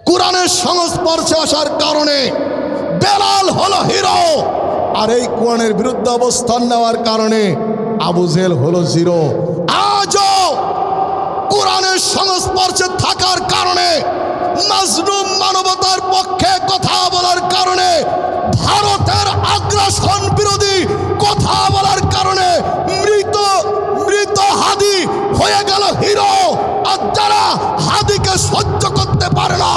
কোরআনের সংস্পর্শে আসার কারণে বেলাল হলো হিরো, আর এই কোরআনের বিরুদ্ধে অবস্থান নেওয়ার কারণে আবু জেহেল হলো জিরো। আজও কোরআনের সংস্পর্শে থাকার কারণে, মাজলুম মানবতার পক্ষে কথা বলার কারণে, ভারতের আগ্রাসন বিরোধী কথা বলার কারণে মৃত হাদি হয়ে গেল হিরো, আর যারা হাদিকে সহ্য করতে পারে না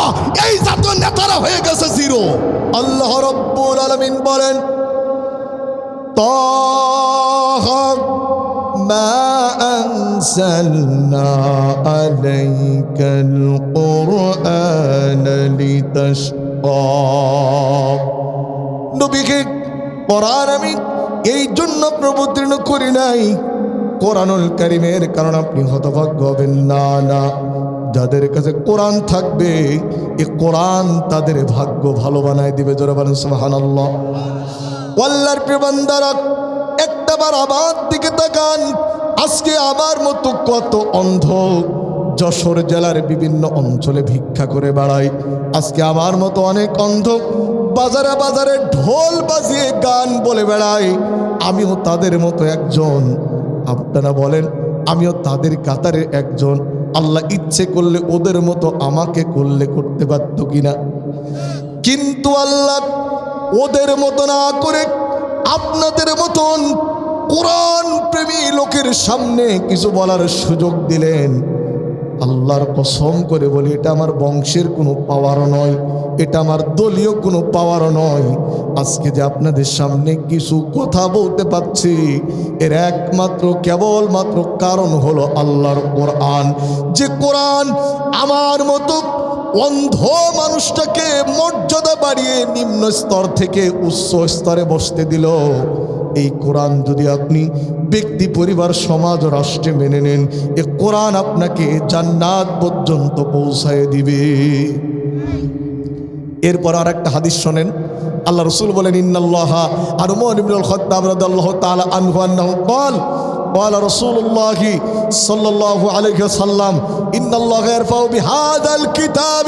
এই জাতীয় নেতারা হয়ে গেছে জিরো। আল্লাহ রাব্বুল আলামিন বলেন, তাহা মা আনজালনা আলাইকাল কুরআন লিতাশকা। নবীকে কোরআন আমি এই জন্য অবতীর্ণ করি নাই কোরআনুল কারীমের কারণ আপনি হতভাগ্য হবেন না। না, যাদের কাছে কোরআন থাকবে এই কোরআন তাদের ভাগ্য ভালো বানায় দিবে। জোরে বলেন সুবহানাল্লাহ। আল্লাহর প্রিয় বান্দারা, একটাবার আমার দিকে তাকান। আজকে আমার মতো কত অন্ধ যশোর জেলার বিভিন্ন অঞ্চলে ভিক্ষা করে বেড়ায়। আজকে আমার মতো অনেক অন্ধ বাজারে বাজারে ঢোল বাজিয়ে গান বলে বেড়ায়। আমিও তাদের মতো একজন। আপনারা বলেন, আমিও তাদের কাতারে একজন। আল্লাহ ইচ্ছে করলে ওদের মতো আমাকে করলে করতে পারত কিনা, কিন্তু আল্লাহ ওদের মতো না করে আপনাদের মতন কোরআন প্রেমী লোকের সামনে কিছু বলার সুযোগ দিলেন। আল্লাহর কসম করে বলি, এটা আমার বংশের কোনো পাওয়ারও নয়, এটা আমার দলীয় কোনো পাওয়ারও নয়। আজকে যে আপনাদের সামনে কিছু কথা বলতে পারছি, এর একমাত্র কেবলমাত্র কারণ হলো আল্লাহর কোরআন। যে কোরআন আমার মতো অন্ধ মানুষটাকে মর্যাদা বাড়িয়ে নিম্ন স্তর থেকে উচ্চ স্তরে বসতে দিল। এই কোরআন যদি আপনি ব্যক্তি, পরিবার, সমাজ, রাষ্ট্রে মেনে নেন, এ কোরআন আপনাকে জান্নাত পর্যন্ত পৌঁছায় দিবে। এরপর আর একটা হাদিস শোনেন। আল্লাহ রাসূল বলেন, ইন্নাল্লাহা আর উমর ইবনুল খাত্তাব রাদিয়াল্লাহু তাআলা আনহু আন্নাহু ক্বাল قال رسول الله صلى الله عليه وسلم إن الله يرفع بهذا الكتاب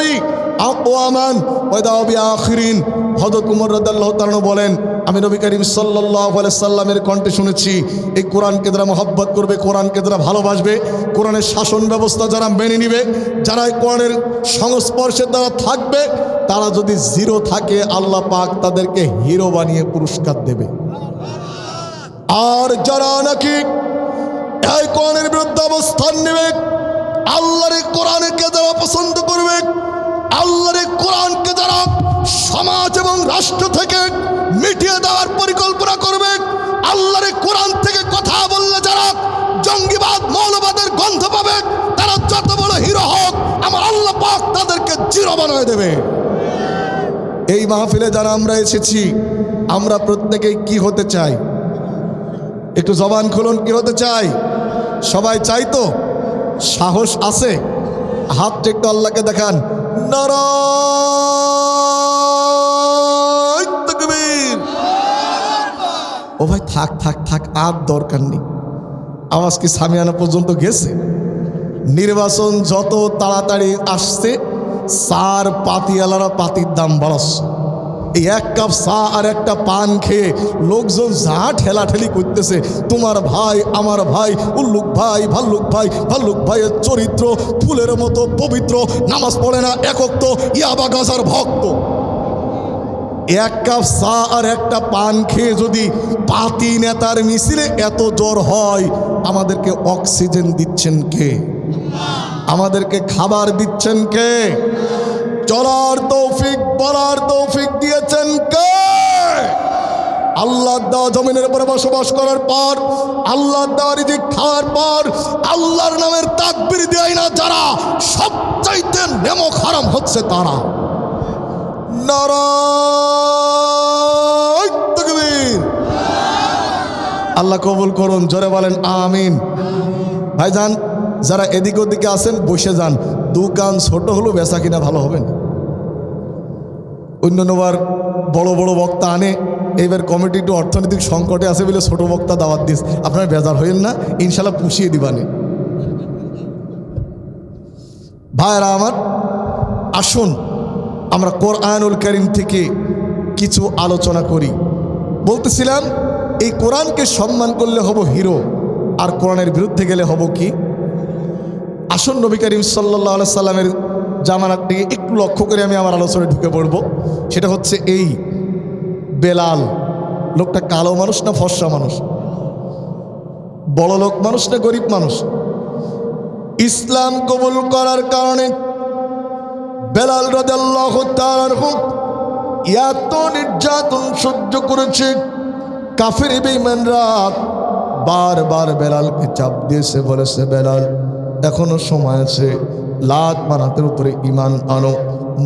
أقواما ويضع بآخرين। হযরত উমর রাদিয়াল্লাহু তাআলা বলেন, আমি নবী করিম সাল্লাল্লাহু আলাইহি সাল্লামের কণ্ঠে শুনেছি, এই কোরআনকে যারা মহব্বত করবে, কোরআনকে যারা ভালোবাসবে, কোরআনের শাসন ব্যবস্থা যারা মেনে নিবে, যারা কোরআনের সংস্পর্শে দ্বারা থাকবে, তারা যদি জিরো থাকে আল্লাহ পাক তাদেরকে হিরো বানিয়ে পুরস্কার দেবে। আর যারা নাকি এই কোরআনের বিরুদ্ধে অবস্থান নেবে, আল্লাহর কোরআনকে যারা পছন্দ করবে, আল্লাহর কোরআনকে যারা সমাজ এবং রাষ্ট্র থেকে মিটিয়ে দেওয়ার পরিকল্পনা করবে, আল্লাহর কোরআন থেকে কথা বললে যারা জঙ্গিবাদ, মৌলবাদের গন্ধ পাবে, তারা যত বড় হিরো হোক, আমার আল্লাহ পাক তাদেরকে জিরো বানিয়ে দেবে। এই মাহফিলে যারা আমরা এসেছি, আমরা প্রত্যেকেই কি হতে চাই? একটু জবান খুলুন, কি হতে চাই? সবাই চাই তো? সাহস আছে? হাতটা একটু আল্লাহকে দেখান। নারায়ে তাকবীর। ও ভাই, থাক থাক থাক, আর দরকার নেই। আওয়াজ কি সামিয়ানা পর্যন্ত গেছে? নির্বাচন যত তাড়াতাড়ি আসছে, চার পাতিওয়ালারা পাতির দাম বাড়াচ্ছে। এই এক কাপ চা আর একটা পান খেয়ে লোকজন যা ঠেলাঠেলি করতেছে, তোমার ভাই, আমার ভাই, উল্লুক ভাই, ভাল্লুক ভাই, ভাল্লুক ভাইয়ের চরিত্র ফুলের মতো পবিত্র, নামাজ পড়ে না, একক তো ইয়াবা গাজার ভক্ত। এক কাপ চা আর একটা পান খেয়ে যদি পাতি নেতার মিছিলে এত জ্বর হয়, আমাদেরকে অক্সিজেন দিচ্ছেন কে? আমাদেরকে খাবার দিচ্ছেন কে? চলার তৌফিক, বলার তৌফিক দিয়েছেন কে? আল্লাহ দেওয়া জমিনের উপরে বসবাস করার পর, আল্লাহ দেওয়া রিজিক খাওয়ার পর, আল্লাহর নামের তাকবীর দেয় না যারা, সবচাইতে নেমক হারাম হচ্ছে তারা। নারায়ে তাকবীর। আল্লাহ কবুল করুন, জোরে বলেন আমিন। ভাইজান, যারা এদিক ওদিকে আছেন বসে যান, দোকান ছোট হলেও বেচা কিনা ভালো হবে না। অন্যবার বড় বড় বক্তা আনে, এইবার কমিটি একটু অর্থনৈতিক সংকটে আছে বলে ছোট বক্তা দাওয়াত দিস, আপনার বেজার হইন না, ইনশাল্লাহ পুষিয়ে দিবানে। ভাইরা আমার, আসুন আমরা কোরআনুল কারীম থেকে কিছু আলোচনা করি। বলতেছিলাম এই কোরআনকে সম্মান করলে হব হিরো, আর কোরআনের বিরুদ্ধে গেলে হব কি? আসুন নবী করিম সাল্লাল্লাহু আলাইহি সাল্লামের জামানার দিকে একটু লক্ষ্য করে আমি আমার আলোচনায় ঢুকে পড়ব। সেটা হচ্ছে এই বেলাল লোকটা কালো মানুষ না ফর্সা মানুষ, বড় লোক মানুষ না গরিব মানুষ? ইসলাম কবুল করার কারণে বেলাল রাদিয়াল্লাহু তাআলা আনহু এত নির্যাতন সহ্য করেছে। কাফের বেঈমানরা বারবার বেলালকে চাপ দিয়েছে, বলেছে বেলাল এখনো সময় আছে, লাত মানাতের উপরে ঈমান আনো,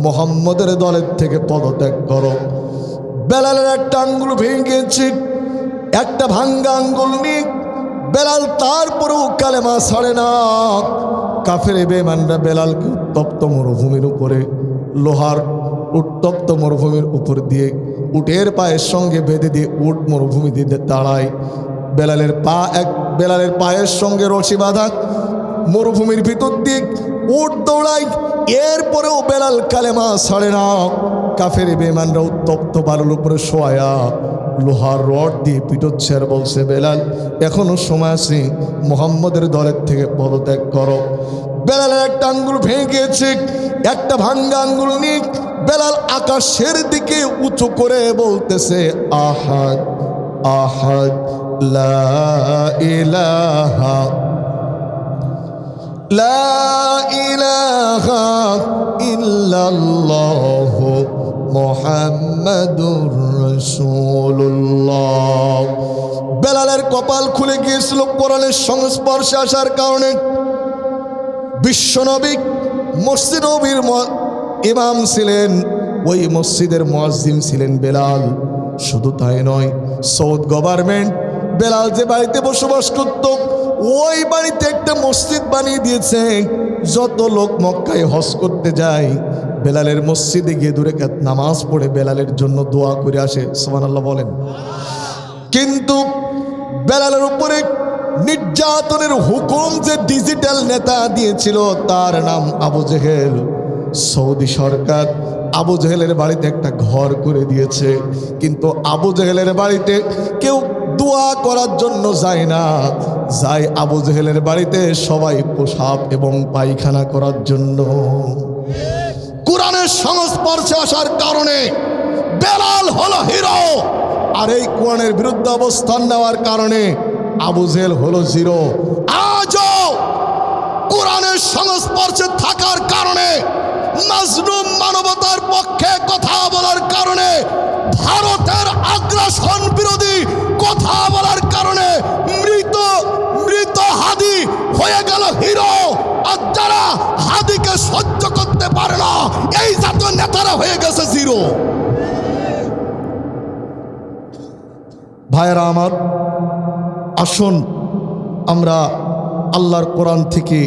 মুহাম্মদের দলের থেকে পদত্যাগ করো। বেলালের একটা আঙ্গুল ভেঙে গেছে, একটা ভাঙ্গা আঙ্গুল নিয়ে বেলাল তারপরেও কালেমা ছাড়ে না। কাফের বেঈমানরা বেলালকে উত্তপ্ত মরুভূমির উপরে, লোহার উত্তপ্ত মরুভূমির উপর দিয়ে উটের পায়ের সঙ্গে বেঁধে দিয়ে উট মরুভূমি দিয়ে দাঁড়ায়। বেলালের পায়ের সঙ্গে রশি বাঁধা মরুভূমির ভিতর দিয়ে উট দৌড়ায়, এরপরেও বেলাল কালেমা ছাড়ে না। কাফের বেঈমানরা উত্তপ্ত বালুর উপরে শোয়া লোহার রড দিয়ে পিটোচ্ছে আর বলছে বেলাল এখনো সময় আছে, মুহাম্মদের দলের থেকে পদত্যাগ করো। বেলালের একটা আঙ্গুল ভেঙে গিয়েছে, একটা ভাঙ্গা আঙ্গুল নিয়ে বেলাল আকাশের দিকে উঁচু করে বলতেছে আহাদ আহাদ লা ইলাহা লা ইলাহা ইল্লাল্লাহু মুহাম্মাদুর রাসূলুল্লাহ। বেলালের কপাল খুলে গিয়েছিল কোরআনের সংস্পর্শে আসার কারণে। বিশ্বনবী মসজিদ নববীর ইমাম ছিলেন, ওই মসজিদের মুয়াজ্জিন ছিলেন বেলাল। শুধু তাই নয়, সৌদি গভর্নমেন্ট বেলাল যে বাড়িতে বসবাস করত ওই বাড়িতে একটা মসজিদ বানিয়ে দিয়েছে। যত লোক মক্কায় হজ করতে যায় বেলালের মসজিদে গিয়ে 2 রাকাত নামাজ পড়ে বেলালের জন্য দোয়া করে আসে, সুবহানাল্লাহ বলেন। কিন্তু বেলালের উপরে নির্যাতনের হুকুম যে ডিজিটাল নেতা দিয়েছিল তার নাম আবু জেহেল। সৌদি সরকার আবু জেহেলের বাড়িতে একটা ঘর করে দিয়েছে, কিন্তু আবু জেহেলের বাড়িতে কেউ দোয়া করার জন্য যায় না, যায় আবু জেহেলের বাড়িতে সবাই পেশাব এবং পায়খানা করার জন্য। কোরআনের সংস্পর্শে আসার কারণে বেলাল হলো হিরো, আর এই কোরআনের বিরুদ্ধে অবস্থান নেওয়ার কারণে আবু জেহেল হলো জিরো। আজও কোরআনের সংস্পর্শে থাকার কারণে, মাজলুম মানবতার পক্ষে কথা বলার কারণে, ভারতের আগ্রাসন বিরোধী কথা বলার কারণে মৃত হাদি হয়ে গেল হিরো। আর যারা হাদিকে সহ্য করতে পারে না এই জাতীয় নেতারা হয়ে গেছে জিরো। ভাইয়েরা আমার, আসুন আমরা আল্লাহর কোরআন থেকে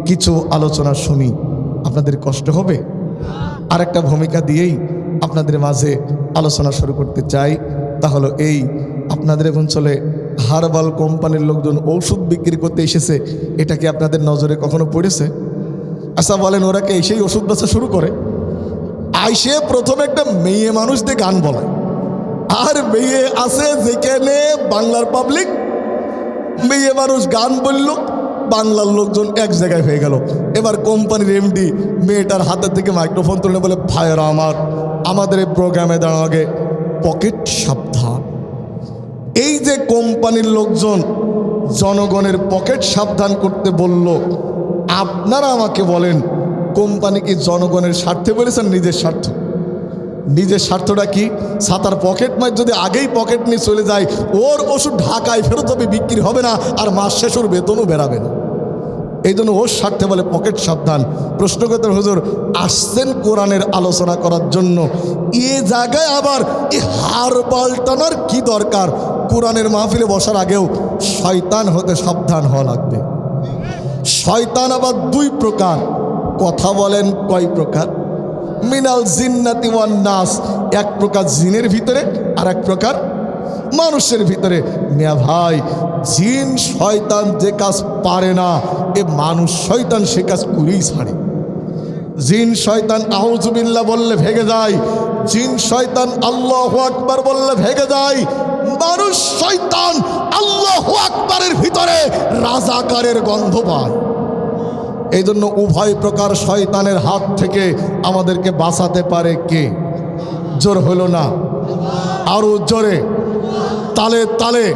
কিছু আলোচনা শুনি। আপনাদের কষ্ট হবে? আর একটা ভূমিকা দিয়েই আপনাদের মাঝে আলোচনা শুরু করতে চাই। তাহলে এই আপনাদের অঞ্চলে হার্বাল কোম্পানির লোকজন ঔষধ বিক্রি করতে এসেছে, এটা কি আপনাদের নজরে কখনো পড়েছে? আচ্ছা বলেন, ওরা কি এসেই ওষুধ বেচা শুরু করে? আইসে প্রথমে একটা মেয়ে মানুষ দিয়ে গান বলায়, আর মেয়ে আছে যেখানে বাংলার পাবলিক, মেয়ে মানুষ গান বলল, বাংলার লোকজন এক জায়গায় হয়ে গেল। এবার কোম্পানির এমডি মেয়েটার হাতের থেকে মাইক্রোফোন তুলে বলে, ভাইয়েরা আমার, আমাদের এই প্রোগ্রামে দাঁড়ানো আগে পকেট সাবধান। এই যে কোম্পানির লোকজন জনগণের পকেট সাবধান করতে বলল, আপনারা আমাকে বলেন কোম্পানি কি জনগণের স্বার্থে বলেছেন নিজের স্বার্থ? নিজের স্বার্থটা কি? ছাতার পকেট মার যদি আগেই পকেট নিয়ে চলে যায়, ওর ওষুধ ঢাকায় ফেরত হবে, বিক্রি হবে না, আর মাস শেষ ওর বেতনও বেরাবে না। এই জন্য ওর স্বার্থে বলে পকেট সাবধান। প্রশ্ন করতেন, হুজুর আসছেন কোরআনের আলোচনা করার জন্য, এ জায়গায় আবার এই হার পাল্টানোর কি দরকার? কোরআনের মাহফিলে বসার আগেও শয়তান হতে সাবধান হওয়া লাগবে। শয়তান আবার 2 প্রকার। কথা বলেন কয় প্রকার? মিনাল জিন্নাতি ওয়ান নাস, এক প্রকার জিনের ভিতরে আর এক প্রকার মানুষের ভিতরে। মিয়া ভাই, জিন শয়তান যে কাজ পারে না, এ মানুষ শয়তান সে কাজ করেই ছাড়ে। জিন শয়তান আউযুবিল্লাহ বললে ভেগে যায়, জিন শয়তান আল্লাহু আকবার বললে ভেগে যায়, মানুষ শয়তান আল্লাহু আকবারের ভিতরে রাজাকারের গন্ধ পায়। এই জন্য উভয় প্রকার শয়তানের হাত থেকে আমাদেরকে বাঁচাতে পারে কে? জোর হলো না, আরো জোরে, তালে তালে,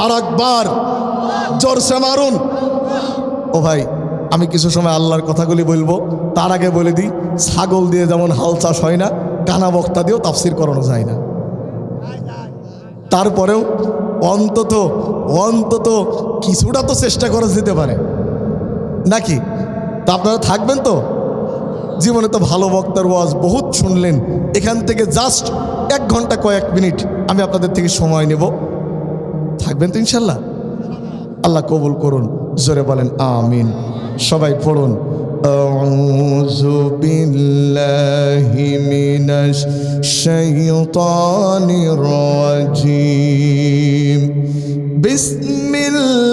আর একবার জোরসে মারুন। ও ভাই, আমি কিছু সময় আল্লাহর কথাগুলি বলবো, তার আগে বলে দিই, ছাগল দিয়ে যেমন হাল চাষ হয় না, কানা বক্তা দিয়েও তাফসির করানো যায় না। তারপরেও অন্তত অন্তত কিছুটা তো চেষ্টা করা যেতে পারে নাকি? তা আপনারা থাকবেন তো? জীবনে তো ভালো বক্তার ওয়াজ বহুত শুনলেন, এখান থেকে জাস্ট 1 ঘন্টা কয়েক মিনিট আমি আপনাদের থেকে সময় নেব, থাকবেন তো ইনশাল্লাহ? আল্লাহ কবুল করুন, জোরে বলেন আমিন। সবাই পড়ুন, আউযু বিল্লাহি মিনাশ শাইতানির রাজিম, বিসমিল্লাহির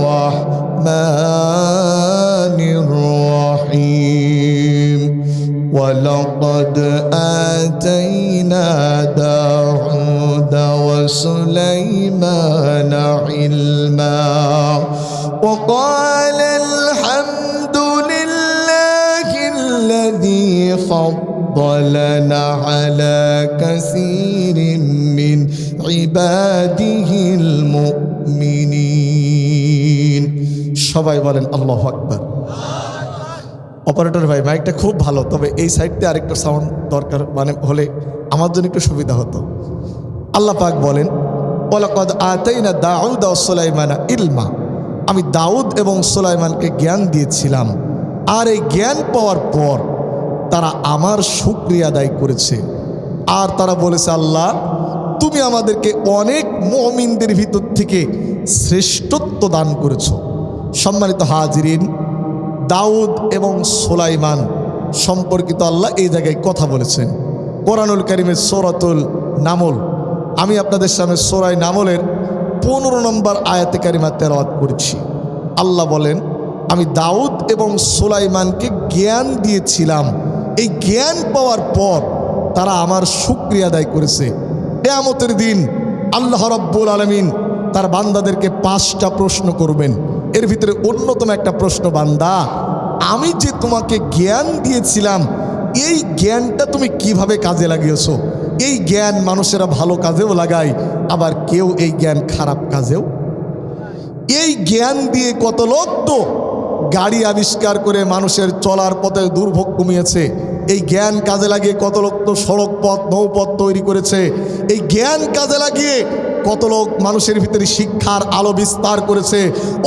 রাহমানির রাহিম। ওয়ালাকাদ আতাইনা দাউদা ওয়া সুলাইমানা ইলমা وقال الحمد لله الذي فضلنا على كثير من عباده المؤمنين। সবাই বলেন আল্লাহু আকবার। অপারেটর ভাই, মাইকটা খুব ভালো, তবে এই সাইডতে আরেকটা সাউন্ড দরকার, মানে হলে আমার জন্য একটু সুবিধা হতো। আল্লাহ পাক বলেন, ওয়ালাকাদ আতাইনা দাউদা ওয়া সুলাইমানা ইলমা, আমি দাউদ এবং সুলাইমানকে জ্ঞান দিয়েছিলাম, আর এই জ্ঞান পাওয়ার পর তারা আমার শুকরিয়া আদায় করেছে, আর তারা বলেছে, আল্লাহ তুমি আমাদেরকে অনেক মুমিনদের ভিতর থেকে শ্রেষ্ঠত্ব দান করেছো। সম্মানিত হাজিরিন, দাউদ এবং সুলাইমান সম্পর্কিত আল্লাহ এই জায়গায় কথা বলেছেন কোরআনুল কারীমের সূরাতুল নামল। আমি আপনাদের সামনে সূরা নামলের 15 নম্বর আয়াতে কারিমা তেলাওয়াত করছি। আল্লাহ বলেন, আমি দাউদ এবং সুলাইমানকে জ্ঞান দিয়েছিলাম, এই জ্ঞান পাওয়ার পর তারা আমার শুকরিয়া আদায় করেছে। কিয়ামতের দিন আল্লাহ রাব্বুল আলামিন তার বান্দাদেরকে 5টা প্রশ্ন করবেন। এর ভিতরে অন্যতম একটা প্রশ্ন, বান্দা আমি যে তোমাকে জ্ঞান দিয়েছিলাম, এই জ্ঞানটা তুমি কিভাবে কাজে লাগিয়েছো? এই জ্ঞান মানুষেরা ভালো কাজেও লাগায়, আবার কেউ এই জ্ঞান খারাপ কাজেও। এই জ্ঞান দিয়ে কত লোক তো গাড়ি আবিষ্কার করে মানুষের চলার পথে দুর্ভোগ কমিয়েছে। এই জ্ঞান কাজে লাগিয়ে কত লোক তো সড়ক পথ, নৌপথ তৈরি করেছে। এই জ্ঞান কাজে লাগিয়ে কত লোক মানুষের ভিতরে শিক্ষার আলো বিস্তার করেছে।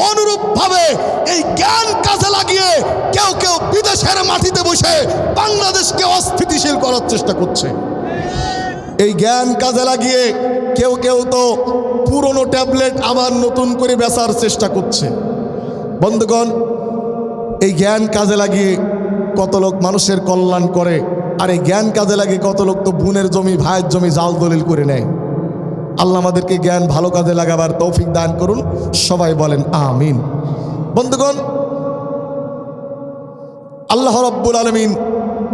অনুরূপভাবে এই জ্ঞান কাজে লাগিয়ে কেউ কেউ বিদেশের মাটিতে বসে বাংলাদেশকে অস্থিতিশীল করার চেষ্টা করছে। এই জ্ঞান কাজে লাগিয়ে কেউ কেউ তো পুরনো ট্যাবলেট আবার নতুন করে বেচার চেষ্টা করছে। বন্ধুগণ, এই জ্ঞান কাজে লাগিয়ে কত লোক মানুষের কল্যাণ করে, আর এই জ্ঞান কাজে লাগিয়ে কত লোক তো বোনের জমি, ভাইয়ের জমি জাল দলিল করে নেয়। আল্লাহ আমাদেরকে জ্ঞান ভালো কাজে লাগাবার তৌফিক দান করুন, সবাই বলেন আমিন। বন্ধুগণ, আল্লাহ রাব্বুল আলামিন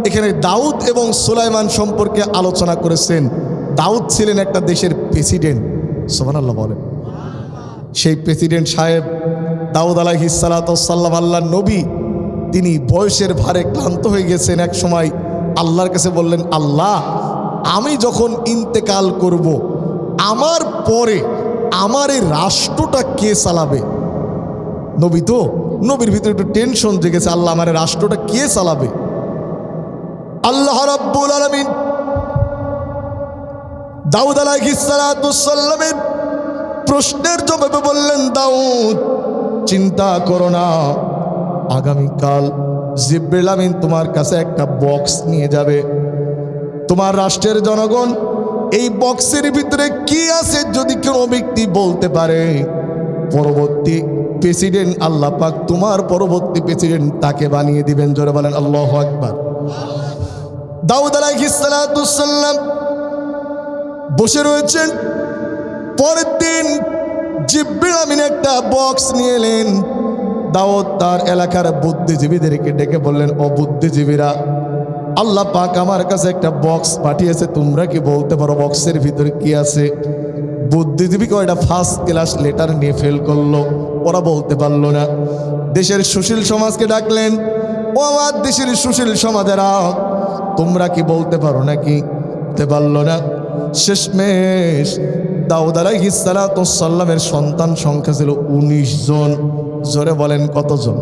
এখানে দাউদ এবং সুলাইমান সম্পর্কে আলোচনা করেছেন। দাউদ ছিলেন একটা দেশের প্রেসিডেন্ট, সুবহানাল্লাহ বলেন। সেই প্রেসিডেন্ট সাহেব দাউদ আলাইহিস সালাতু ওয়াস সালাম, আল্লাহর নবী, তিনি বয়সের ভারে ক্লান্ত হয়ে গেছেন। এক সময় আল্লাহর কাছে বললেন, আল্লাহ আমি যখন ইন্তেকাল করব, আমার পরে আমার এই রাষ্ট্রটা কে চালাবে? নবী তো, নবীর ভিতরে একটু টেনশন জেগেছে, আল্লাহ আমার এই রাষ্ট্রটা কে চালাবে? আল্লাহ রাব্বুল আলামিন দাউদ আলাইহিস সালাতু ওয়াস সালামের প্রশ্নের জবাবে বললেন, দাউদ চিন্তা করো না, আগামীকাল জিবরিল আমিন তোমার কাছে একটা বক্স নিয়ে যাবে। তোমার রাষ্ট্রের জনগণ এই বক্সের ভিতরে কি আছে যদি কোনো ব্যক্তি বলতে পারে, পরবর্তী প্রেসিডেন্ট আল্লাহ পাক তোমার পরবর্তী প্রেসিডেন্ট তাকে বানিয়ে দিবেন। জোরে বলেন আল্লাহু আকবার। দাউদ আলাইহিস সালাতু ওয়াস সালাম বসে রয়েছেন। পরের দিন জিবরিল আমিন একটা বক্স নিয়ে এলেন। দাউদ তার এলাকার বুদ্ধিজীবীদেরকে ডেকে বললেন, ও বুদ্ধিজীবীরা, আল্লাহ পাক আমার কাছে একটা বক্স পাঠিয়েছে, তোমরা কি বলতে পারো বক্সের ভিতরে কি আছে? বুদ্ধিজীবী কয়টা ফার্স্ট ক্লাস লেটার নিয়ে ফেল করলো, ওরা বলতে পারলো না। দেশের সুশীল সমাজকে ডাকলেন, ও আমার দেশের সুশীল সমাজেরা, তোমরা কি বলতে পারো নাকি? বলতে পারলো না। শেষমেশ দাউদ আলাইহিস সালামের সন্তান সংখ্যা ছিল 19 জন। জোরে বলেন কতজন?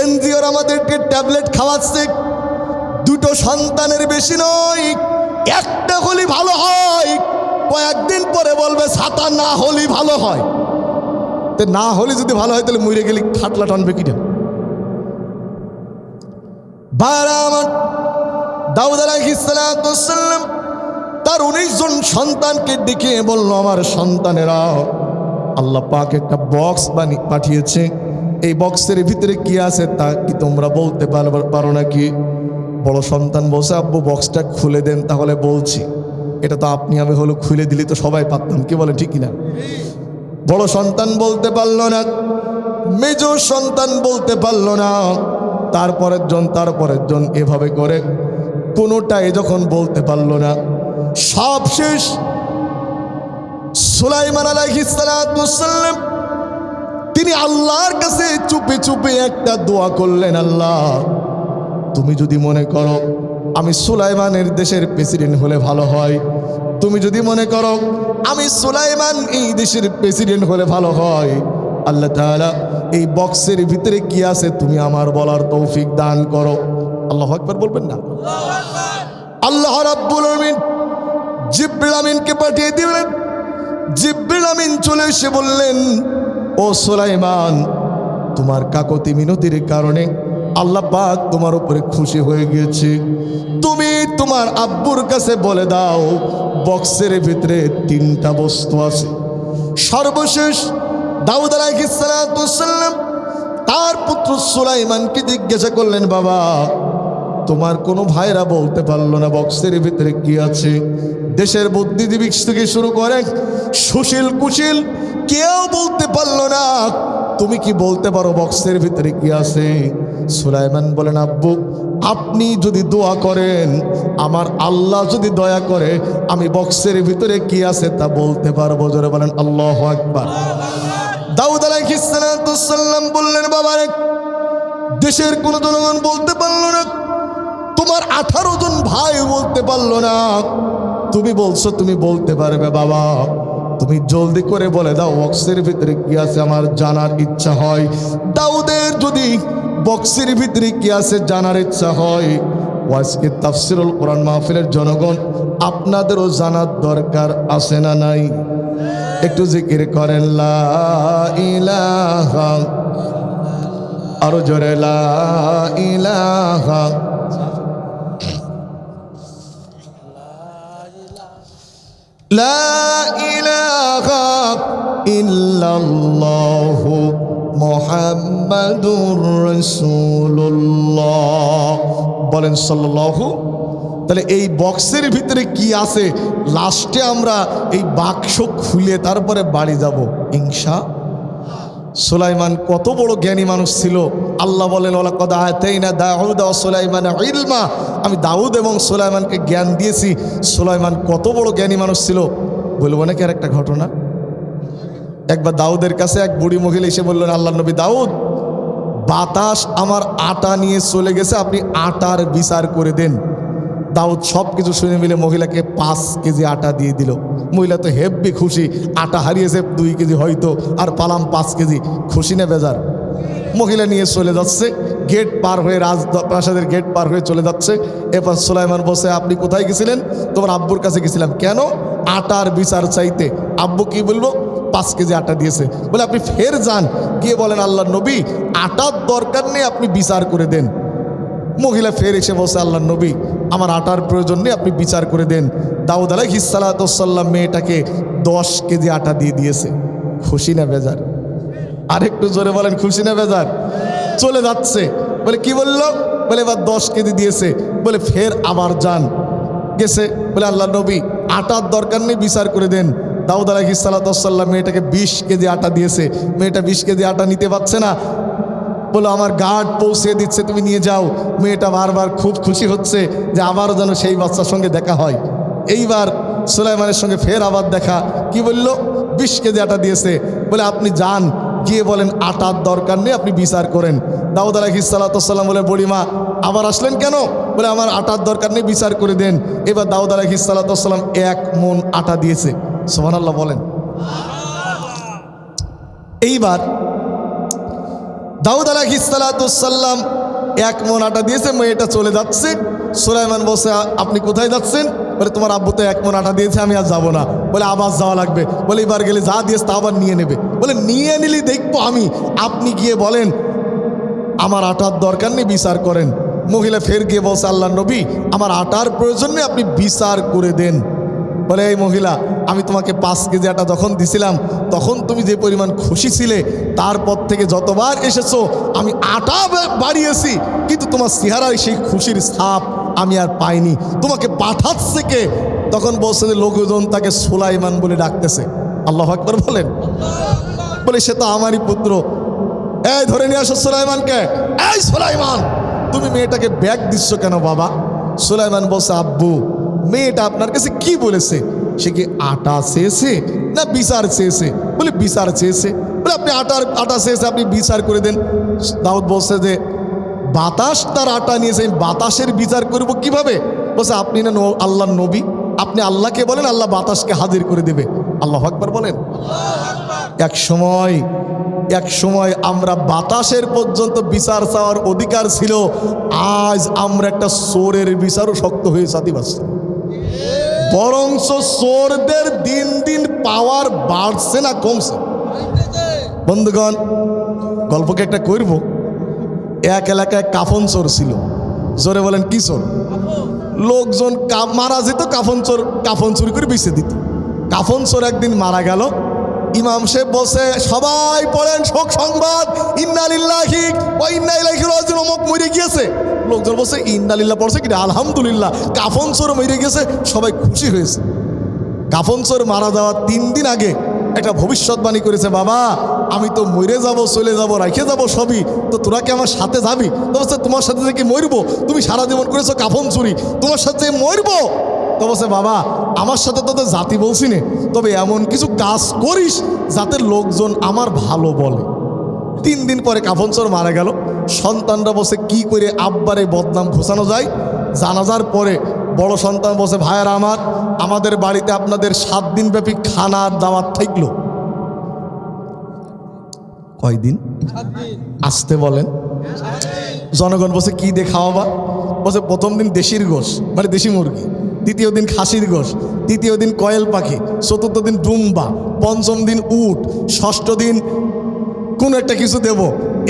এনজিওর আমাদেরকে ট্যাবলেট খাওয়াচ্ছে, দুটো সন্তানের বেশি নয়, একটা হলে ভালো হয়, কয়েকদিন পরে বলবে ছাতা না হলে ভালো হয়। তো না হলে যদি ভালো হয় তাহলে মরে গেলে খাটলা টানবে কিনা? বারা আমার দাউদ আলাইহিস সালাম তার 19 জন সন্তানকে ডেকে বলল, আমার সন্তানেরা, আল্লাহ পাক একটা বক্স পাঠিয়েছে, এই বক্সের ভিতরে কি আছে তা কি তোমরা বলতে পারো নাকি? বড় সন্তান বলছে, আব্বু বক্সটা খুলে দেন, তাহলে বলছি। এটা তো আপনি আমি হলো খুলে দিলে তো সবাই পারতাম, কি বলে ঠিক কিনা? বড় সন্তান বলতে পারলো না, মেজ সন্তান বলতে পারলো না, তারপরের জন এভাবে করে কোনোটাই যখন বলতে পারলো না, সব শেষ সুলাইমান আলাইহিস সালাম তিনি আল্লাহর কাছে চুপে চুপে একটা দোয়া করলেন, আল্লাহ তুমি যদি মনে করো আমি সুলাইমানের দেশের প্রেসিডেন্ট হলে ভালো হয়, তুমি যদি মনে করো আমি সুলাইমান এই দেশের প্রেসিডেন্ট হলে ভালো হয়, আল্লাহ তাআলা এই বক্সের ভিতরে কি আছে তুমি আমার বলার তৌফিক দান করো। আল্লাহু আকবার বলবেন না? আল্লাহ রাব্বুল আলামিন জিবরিল আমিনকে পাঠিয়ে দিলেন। জিবরিল আমিন চলে এসে বললেন, ও সুলাইমান, তোমার কাকতি মিনতির কারণে আল্লাহ পাক তোমার উপরে খুশি হয়ে গিয়েছে, তুমি তোমার আব্বুর কাছে বলে দাও বক্সের ভিতরে 3টা বস্তু আছে। সর্বশেষ দাউদ আলাইহিস সালাম তার পুত্র সুলাইমানকে জিজ্ঞাসা করলেন, বাবা তোমার কোনো ভাইরা বলতে পারলো না বক্সের ভিতরে কি আছে? দেশের বুদ্ধিজীবী থেকে শুরু করে সুশীল কুশীল কেউ বলতে পারলো না, তুমি কি বলতে পারো বক্সের ভিতরে কি আছে? সুলাইমান বলেন, আব্বু আপনি যদি দোয়া করেন, আমার আল্লাহ যদি দয়া করে, আমি বক্সের ভিতরে কি আছে তা বলতে পারবো। জোরে বলেন আল্লাহু আকবার। দাউদ আলাইহিস সালাম বললেন, বাবারে দেশের কোন জনগণ বলতে পারলো না, তোমার 18 জন ভাই বলতে পারলো না, তুমি বলছো তুমি বলতে পারবে। বাবা তুমি জলদি করে বলে দাও বক্সের ভিতরে কি আছে, আমার জানার ইচ্ছা হয়। দাউদের যদি বক্সের ভিতরে কি আছে জানার ইচ্ছা হয়, আজকে তাফসীরুল কোরআন মাহফিলের জনগণ আপনাদেরও জানার দরকার আছে না নাই? একটু জিকির করেন লা ইলাহা, আরো জোরে লা ইলাহা। লা ইলাহা ইল্লাল্লাহু মুহাম্মাদুর রাসূলুল্লাহ। বলেন সাল্লাল্লাহু। তাহলে এই বক্সের ভিতরে কি আছে, লাস্টে আমরা এই বাক্স খুলে তারপরে বাড়ি যাব ইনশাআল্লাহ। সুলাইমান কত বড় জ্ঞানী মানুষ ছিল। আল্লাহ বলেন, ওয়ালাকাদ আতাইনা দাউদা ওয়া সুলাইমানা ইলমা, আমি দাউদ এবং সুলাইমানকে জ্ঞান দিয়েছি। সুলাইমান কত বড় জ্ঞানী মানুষ ছিল বলবো নাকি? আর একটা ঘটনা, একবার দাউদের কাছে এক বুড়ি মহিলা এসে বললেন, আল্লাহ নবী দাউদ, বাতাস আমার আটা নিয়ে চলে গেছে, আপনি আটার বিচার করে দেন। দাউদ সব কিছু শুনে মিলে মহিলাকে 5 কেজি আটা দিয়ে দিল। মহিলা তো হেব্বি খুশি, আটা হারিয়েছে 2 কেজি হয়তো, আর পালাম 5 কেজি। খুশি না বেজার? মহিলা নিয়ে চলে যাচ্ছে, গেট পার হয়ে রাজপ্রাসাদের গেট পার হয়ে চলে যাচ্ছে। এরপর সুলাইমান বলছে, আপনি কোথায় গেছিলেন? তোমার আব্বুর কাছে গেছিলাম। কেন? আটার বিচার চাইতে। আব্বু কি বলবো? 5 কেজি আটা দিয়েছে। বলে আপনি ফের যান, গিয়ে বলেন আল্লাহ নবী আটার দরকার নেই, আপনি বিচার করে দেন। মহিলা ফের এসে বলছে, আল্লাহ নবী আমার আটার প্রয়োজন নেই, আপনি বিচার করে দেন। দাউদ আলাইহিস সালাম মেয়েটাকে 10 কেজি আটা দিয়ে দিয়েছে। খুশি না বেজার? আরেকটু জোরে বলেন, খুশি না বেজার? চলে যাচ্ছে, বলে কি বললো? বলে এবার 10 কেজি দিয়েছে। বলে ফের আবার যান, গেছে, বলে আল্লাহ নবী আটার দরকার নেই, বিচার করে দেন। দাউদ আলাইহিস সালাম মেয়েটাকে 20 কেজি আটা দিয়েছে, মেয়েটা 20 কেজি আটা নিতে পারছে না, বলো আমার গার্ড পৌঁছে দিচ্ছে, তুমি নিয়ে যাও। মেয়েটা বারবার খুব খুশি হচ্ছে যে আবারও যেন সেই বাচ্চার সঙ্গে দেখা হয়। এইবার সুলাইমানের সঙ্গে ফের আবার দেখা, কি বলল? 20 কেজি আটা দিয়েছে, বলে আপনি যান, গিয়ে বলেন আটার দরকার নেই, আপনি বিচার করেন। দাউদ আলাইহিস সালাম বলে, বুড়িমা আবার আসলেন কেন? বলে আমার আটার দরকার নেই, বিচার করে দেন। এবার দাউদ আলাইহিস সালাম 1 মণ আটা দিয়েছে। সুবহানাল্লাহ বলেন। এইবার দাউদ আলাইহিস সালাম 1 মণ আটা দিয়েছে, মেয়েটা চলে যাচ্ছে। সুলাইমান বলছে, আপনি কোথায় যাচ্ছেন? বলে তোমার আব্বু তো 1 মণ আটা দিয়েছে, আমি আর যাবো না। বলে আবার যাওয়া লাগবে। বলে এবার গেলে যা দিয়েছে তা আবার নিয়ে নেবে। বলে নিয়ে নিলি দেখবো আমি, আপনি গিয়ে বলেন আমার আটার দরকার নেই, বিচার করেন। মহিলা ফের গিয়ে বলছে, আল্লাহর নবী আমার আটার প্রয়োজন নেই, আপনি বিচার করে দেন। বলে এই মহিলা, আমি তোমাকে 5 কেজি আটা যখন দিছিলাম তখন তুমি যে পরিমাণ খুশি ছিলে, তারপর থেকে যতবার এসেছো আমি আটা বাড়িয়েছি, কিন্তু তোমার চেহারায় সেই খুশির ছাপ আমি আর পাইনি। তোমাকে পাঠাচ্ছে কে? তখন বলছে যে লোকজন তাকে সুলাইমান বলে ডাকতেছে। আল্লাহু আকবার বলেন। বলে সে তো আমারই পুত্র, এই ধরে নিয়ে আসো সুলাইমানকে। এই সুলাইমান, তুমি মেয়েটাকে ব্যাগ দিচ্ছ কেন বাবা? সুলাইমান বলছে, আব্বু মেয়েটা আপনার কাছে কি বলেছে? সে কি আটা চেয়েছে না বিচার চেয়েছে? বলে বিচার চেয়েছে। বলে আপনি আটা চেয়েছে, আপনি বিচার করে দেন। দাউদ বলছে যে বাতাস তার আটা নিয়েছে, বাতাসের বিচার করব কিভাবে? বলছে আপনি না আল্লাহর নবী, আপনি আল্লাহকে বলেন, আল্লাহ বাতাসকে হাজির করে দেবে। আল্লাহু আকবার বলেন। এক সময় আমরা বাতাসের পর্যন্ত বিচার চাওয়ার অধিকার ছিল, আজ আমরা একটা চোরের বিচারও শক্ত হয়ে জাতি পাচ্ছি। বরঞ্চ চোরদের দিন দিন পাওয়ার বাড়ছে না কমছে? বন্ধুগণ, গল্পকে একটা করব। এক এলাকায় কাফন চোর ছিল। জোরে বলেন কি চোর? লোকজন মারা যেত, কাফন চুরি করে বেঁচে দিত। কাফন চোর একদিন মারা গেল। ইমাম সাহেব বসে, সবাই পড়েন শোক সংবাদ, ইন্না লিল্লাহি ওয়া ইন্না ইলাইহি রাজিউন, অমুক মরে গিয়েছে। লোকজন বসে ইন্না লিল্লাহ পড়ছে কি আলহামদুলিল্লাহ, কাফন চোর মরে গেছে, সবাই খুশি হয়েছে। কাফন চোর মারা যাওয়ার 3 দিন আগে একটা ভবিষ্যৎবাণী করেছে, বাবা আমি তো মরে যাব, চলে যাব, রাখে যাব সবই, তো তোরা কি আমার সাথে যাবি? তো বলছে তোমার সাথে যে কি মরবো? তুমি সারা জীবন করেছো কাফন চুরি, তোমার সাথে মরবো? তো বলছে বাবা আমার সাথে তোদের জাতি বলছি না, তবে এমন কিছু কাজ করিস যাতে লোকজন আমার ভালো বলে। 3 দিন পরে কাফন চোর মারা গেল। সন্তানরা বসে কি করে আব্বারে বদনাম ঘোষানো যায়। জানাজার পরে বড় সন্তান বসে, ভাইয়ারা আমাদের বাড়িতে আপনাদের 7 দিন ব্যাপী খানার দাওয়াত থাকলো। কয়দিন? আসতে বলেন। জনগণ বসে কি দিয়ে খাওয়াবা? বসে প্রথম দিন দেশির গোশ, মানে দেশি মুরগি, দ্বিতীয় দিন খাসির গোশ, তৃতীয় দিন কয়েল পাখি, চতুর্থ দিন ডুম্বা, পঞ্চম দিন উট, ষষ্ঠ দিন কোন একটা কিছু দেব,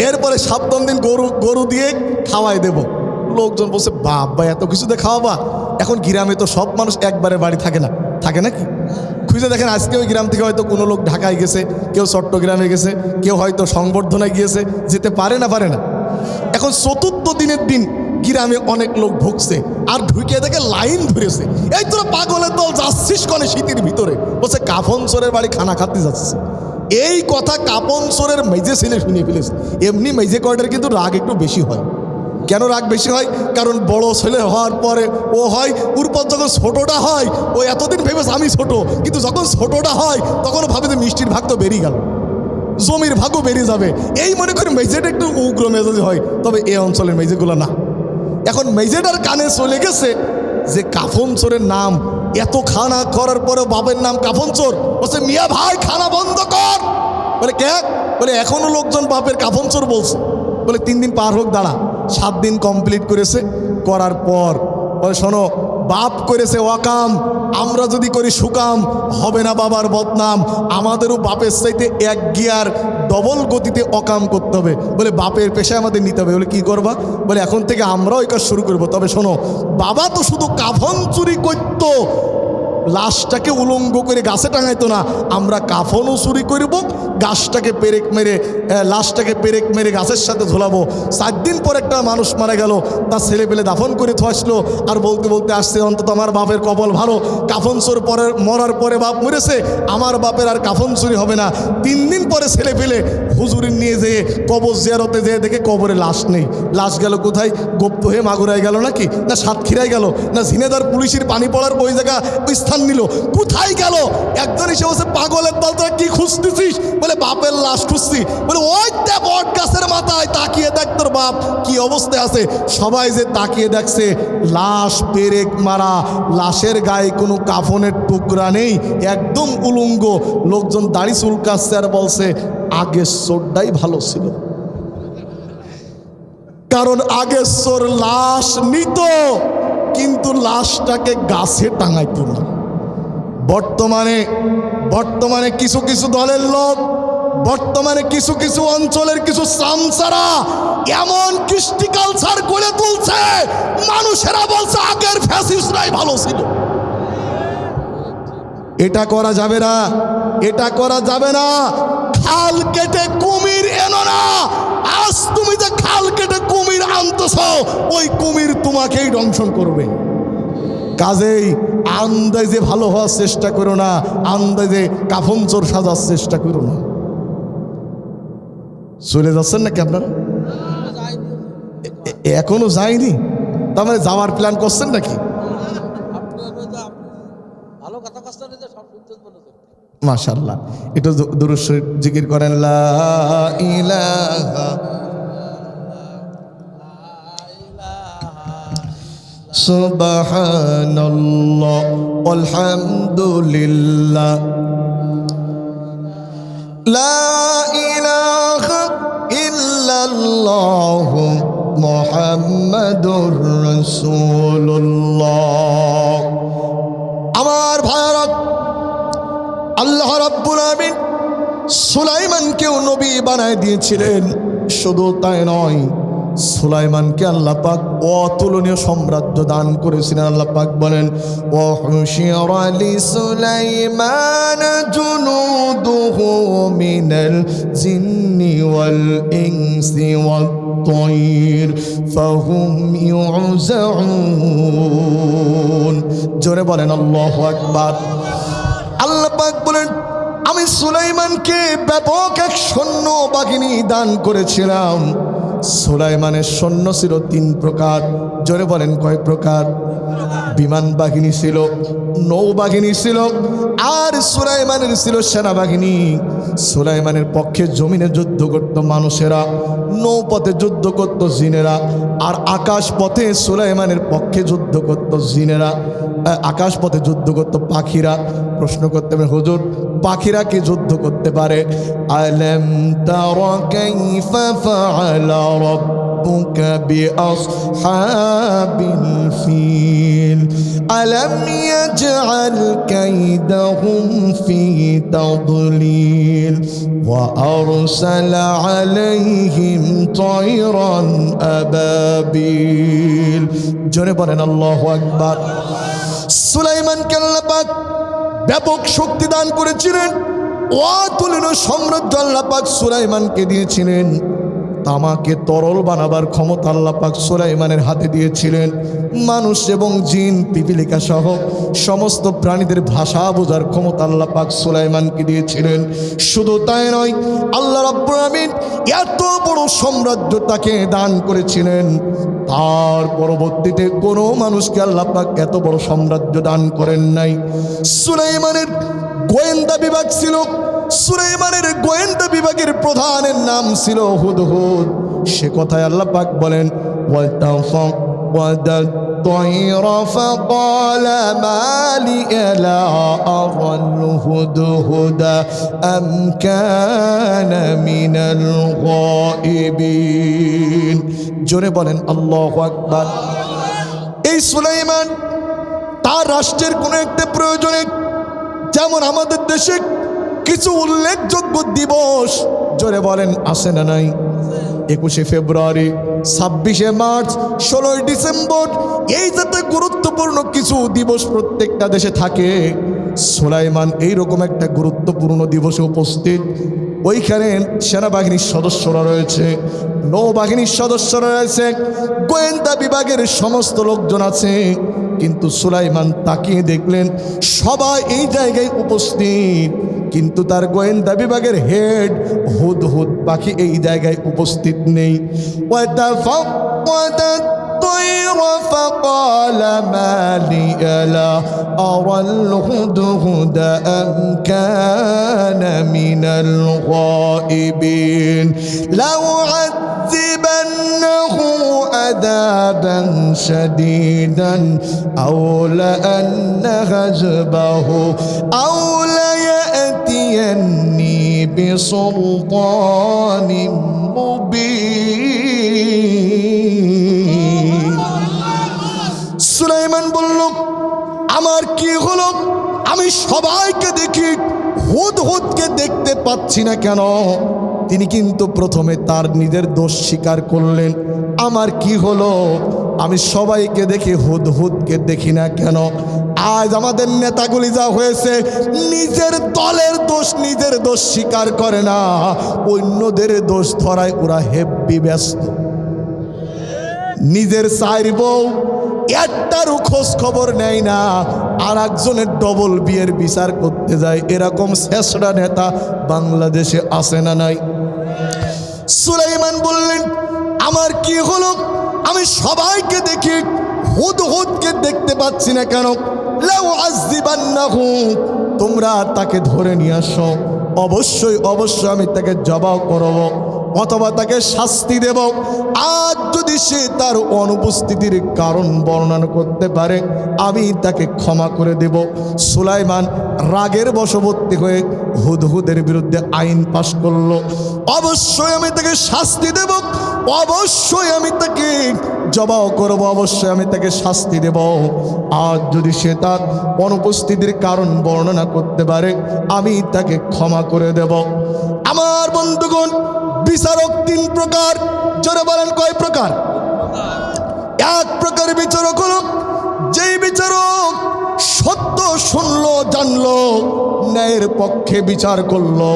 এরপরে 7ম দিন গরু দিয়ে খাওয়াই দেব। লোকজন বলছে বাবা এত কিছু দিয়ে খাওয়াবা? এখন গ্রামে তো সব মানুষ একবারে বাড়ি থাকে না, থাকে নাকি? খুঁজে দেখেন, আজকে ওই গ্রাম থেকে হয়তো কোনো লোক ঢাকায় গেছে, কেউ চট্টগ্রামে গেছে, কেউ হয়তো সংবর্ধনায় গিয়েছে, যেতে পারে না। এখন 4র্থ দিনের দিন গ্রামে অনেক লোক ঢুকছে, আর ঢুকে দেখে লাইন ধরেছে। এই তোরা পাগলের দল যাচ্ছিস কনে শীতের ভিতরে? বলছে কাফন চোরের বাড়ি খানা খাতে যাচ্ছে। এই কথা কাফন চোরের মেজে ছেলে শুনিয়ে ফেলেছে। এমনি মেজে কয়টার কিন্তু রাগ একটু বেশি হয়। কেন রাগ বেশি হয়? কারণ বড় ছেলে হওয়ার পরে ও হয়, উরপর যখন ছোটটা হয় ও এতদিন ভেবেছে আমি ছোট, কিন্তু যখন ছোটটা হয় তখন ভাবে যে মিষ্টির ভাগ তো বেরিয়ে গেল, জমির ভাগও বেরিয়ে যাবে, এই মনে করে মেজেটা একটু উগ্র মেজাজ হয়। তবে এই অঞ্চলের মেজেগুলো না। এখন মেজেটার কানে চলে গেছে যে কাফন চোরের নাম, এত খানা করার পরে বাপের নাম কাফন চোর। বলছে মিয়া ভাই খানা বন্ধ কর। বলে কে? বলে এখনো লোকজন বাপের কাফন চোর বলছে। বলে 3 দিন পার হোক, দাঁড়া। 7 দিন কমপ্লিট করেছে। করার পর বলে শোনো, বাপ করেছে ওয়াকাম, আমরা যদি করি সুকাম হবে না বাবার বদনাম, আমাদেরও বাপের চাইতে 1 গিয়ার ডবল গতিতে অকাম করতে হবে। বলে বাপের পেশায় আমাদের নিতে হবে। বলে কি করবা? বলে এখন থেকে আমরাও এই কাজ শুরু করবো। তবে শোনো, বাবা তো শুধু কাফন চুরি করতো, লাশটাকে উলঙ্গ করে গাছে টাঙাইতো না, আমরা কাফনও চুরি করব, গাছটাকে পেরেক মেরে লাশটাকে পেরেক মেরে গাছের সাথে ঝোলাবো। 4 দিন পর একটা মানুষ মারা গেল, তার ছেলে পেলে দাফন করে আসলো, আর বলতে বলতে আসছে অন্তত আমার বাপের কপাল ভালো, কাফন চোর পরে মরার পরে বাপ মরেছে, আমার বাপের আর কাফন চুরি হবে না। 3 দিন পরে ছেলে পেলে হুজুরের নিয়ে যেয়ে কবর জিয়ারতে যেয়ে দেখে কবরে লাশ নেই। লাশ গেল কোথায়? গুপ্ত হয়ে মাগুরায় গেল নাকি, না সাতক্ষীরায় গেল, না ঝিনেদার পুলিশের পানি পড়ার ওই জায়গা স্থান নিল, কোথায় গেল? একজন এসে বলছে পাগলের দল তোরা কি খুঁজতেছিস? বলে বাপের লাশ খুঁজছি। বলে ওই বট গাছের মাথায় তাকিয়ে দেখ তোর বাপ কি অবস্থায় আছে। সবাই যে তাকিয়ে দেখছে, লাশ পেরেক মারা, লাশের গায়ে কোনো কাফনের টুকরা নেই, একদম উলঙ্গ। লোকজন দাড়ি চুলকাচ্ছে আর বলছে আগের চোরটাই ভালো ছিল, কারণ আগের চোর লাশ নিত কিন্তু লাশটাকে গাছে টাঙাইতো না। বর্তমানে কিছু কিছু দলের লোক, বর্তমানে কিছু কিছু অঞ্চলের কিছু চামচারা এমন কৃষ্টি কালচার গড়ে তুলছে, মানুষেরা বলছে আগের ফ্যাসিস্টরাই ভালো ছিল। এটা করা যাবে না, এটা করা যাবে না। খাল কেটে কুমির এনো না। আজ তুমি যে খাল কেটে কুমির আনতেছ, ওই কুমির তোমাকেই দংশন করবে। কাজেই আন্দাজে ভালো হওয়ার চেষ্টা করো না, আন্দাজে কাফন চোর সাজার চেষ্টা করো না। চলে যাচ্ছেন নাকি আপনারা? এখনো যায়নি, তার মানে যাওয়ার প্ল্যান করছেন নাকি? মাশাআল্লাহ, একটু দুরূদ শরীফ জিকির করেন। লা ইলাহা সুবহানাল্লাহ আলহামদুলিল্লাহ লা ইলাহা ইল্লাল্লাহ মুহাম্মাদুর রাসূলুল্লাহ। আমার ভাইরা, আল্লাহ রাব্বুল আমিন সুলাইমানকেও নবী বানায় দিয়েছিলেন। শুধু তাই নয়, সুলাইমানকে আল্লাহ পাক অতুলনীয় সাম্রাজ্য দান করেছিলেন। আল্লাহ পাক বলেন ওয়া হুশিরা লিসুলাইমান জুনুদুহু মিনাল জিন্নি ওয়াল ইনসি ওয়াত তায়র ফাহুম ইউযাউন। জোরে বলেন আল্লাহু আকবার। আল্লাহ পাক বলেন আমি সুলাইমানকে ব্যাপক এক সৈন্য বাহিনী দান করেছিলাম। সুলাইমানের সৈন্য ছিল 3 প্রকার। জোরে বলেন কয় প্রকার? বিমান বাহিনী ছিল, নৌবাহিনী ছিল, আর সুলাইমানের ছিল সেনাবাহিনী। সুলাইমানের পক্ষে জমিনে যুদ্ধ করত মানুষেরা, নৌপথে যুদ্ধ করত জিনেরা, আর আকাশ পথে সুলাইমানের পক্ষে যুদ্ধ করত জিনেরা, আকাশ পথে যুদ্ধ করত পাখিরা। প্রশ্ন করতে হবে হুজুর পাখিরা কি যুদ্ধ করতে পারে? আলাম তারা কাইফা ফাআলা রাব্বুকা বিআসহাবিল ফিল আলাম ইয়াজআল কাইদাহুম ফি তাদলিল ওয়া আরসালা আলাইহিম তায়রান আবাবিল। জোরে বলেন আল্লাহু আকবার। সুলাইমানকে আল্লাহ পাক ব্যাপক শক্তি দান করেছিলেন, অতুলনীয় সাম্রাজ্য আল্লাহ পাক সুলাইমানকে দিয়েছিলেন। তামাকে তরল বানাবার ক্ষমতা আল্লাহ পাক সুলাইমানের হাতে দিয়েছিলেন। মানুষ এবং জিন পিপিলিকা সহ সমস্ত প্রাণীদের ভাষা বোঝার ক্ষমতা আল্লাহ পাক সুলাইমানকে দিয়েছিলেন। শুধু তাই নয়, আল্লাহ রাব্বুল আমিন এত বড় সাম্রাজ্য তাকে দান করেছিলেন, তার পরবর্তীতে কোনো মানুষকে আল্লাহ পাক এত বড় সাম্রাজ্য দান করেন নাই। সুলাইমানের গোয়েন্দা বিভাগ ছিল, সুলাইমানের গোয়েন্দা বিভাগের প্রধানের নাম ছিল হুদহুদ। সে কথায় আল্লাহ পাক বলেন ওয়াতাফাক্কাদাত তায়রা ফাকালা মা লি লা আরাল হুদহুদা আম কানা মিনাল গায়িবিন। জোরে বলেন আল্লাহু আকবার। এই সুলাইমান তার রাষ্ট্রের কোন একটা প্রয়োজনে, যেমন আমাদের দেশে কিছু উল্লেখযোগ্য দিবস, জোরে বলেন আছে না নাই? 21শে ফেব্রুয়ারি, 26শে মার্চ, 16ই ডিসেম্বর, এই যাতে গুরুত্বপূর্ণ গুরুত্বপূর্ণ কিছু দিবস প্রত্যেকটা দেশে থাকে। সুলাইমান এইরকম একটা গুরুত্বপূর্ণ দিবসে উপস্থিত। ওইখানে সেনাবাহিনীর সদস্যরা রয়েছে, নৌবাহিনীর সদস্যরা রয়েছে, গোয়েন্দা বিভাগের সমস্ত লোকজন আছে। কিন্তু সুলাইমান তাকিয়ে দেখলেন সবাই এই জায়গায় উপস্থিত, কিন্তু তার গোয়েন্দা বিভাগের হেড হুদহুদ পাখি এই জায়গায় উপস্থিত নেই। الطير فقال ما لي لا أرى الهدهد أم كان من الغائبين لأعذبنه عذابا شديدا أو لأنهجبه أو ليأتيني بسلطان مبين। সুলাইমান বলল, আমার কি হলো? আমি সবাইকে দেখি, হুদহুদকে দেখতে পাচ্ছি না কেন? তিনি কিন্তু প্রথমে তার নিজের দোষ স্বীকার করলেন। আমার কি হলো? আমি সবাইকে দেখি, হুদহুদকে দেখি না কেন? আজ আমাদের নেতাগুলি যা হয়েছে, নিজের দলের দোষ স্বীকার করে না, অন্যদের দোষ ধরায় ওরা হেব্বি ব্যস্ত। নিজের চার বউ একটারও খোঁজ খবর নেয় না, আর একজনের ডবল বিয়ের বিচার করতে যায়। এরকম শেষরা নেতা বাংলাদেশে আসে না নাই? সুলাইমান বললেন, আমার কি হলো? আমি সবাইকে দেখি, হুদহুদকে দেখতে পাচ্ছি না কেন? লাউ আযিবান্নাহু, তোমরা তাকে ধরে নিয়ে আসো, অবশ্যই আমি তাকে জবাব করব, অথবা তাকে শাস্তি দেব। আজ যদি সে তার অনুপস্থিতির কারণ বর্ণনা করতে পারে, আমি তাকে ক্ষমা করে দেব। সুলাইমান রাগের বশবর্তী হয়ে হুদহুদের বিরুদ্ধে আইন পাশ করলো। অবশ্যই আমি তাকে শাস্তি দেব, অবশ্যই আমি তাকে জবাব করব, অবশ্যই আমি তাকে শাস্তি দেব। আজ যদি সে তার অনুপস্থিতির কারণ বর্ণনা করতে পারে, আমি তাকে ক্ষমা করে দেব। আমার বন্ধুগণ, বিচারক তিন প্রকার। জোরে বলেন, কয় প্রকার? এক প্রকার বিচারক হলো যেই বিচারক সত্য শুনলো, জানলো, ন্যায়ের পক্ষে বিচার করলো।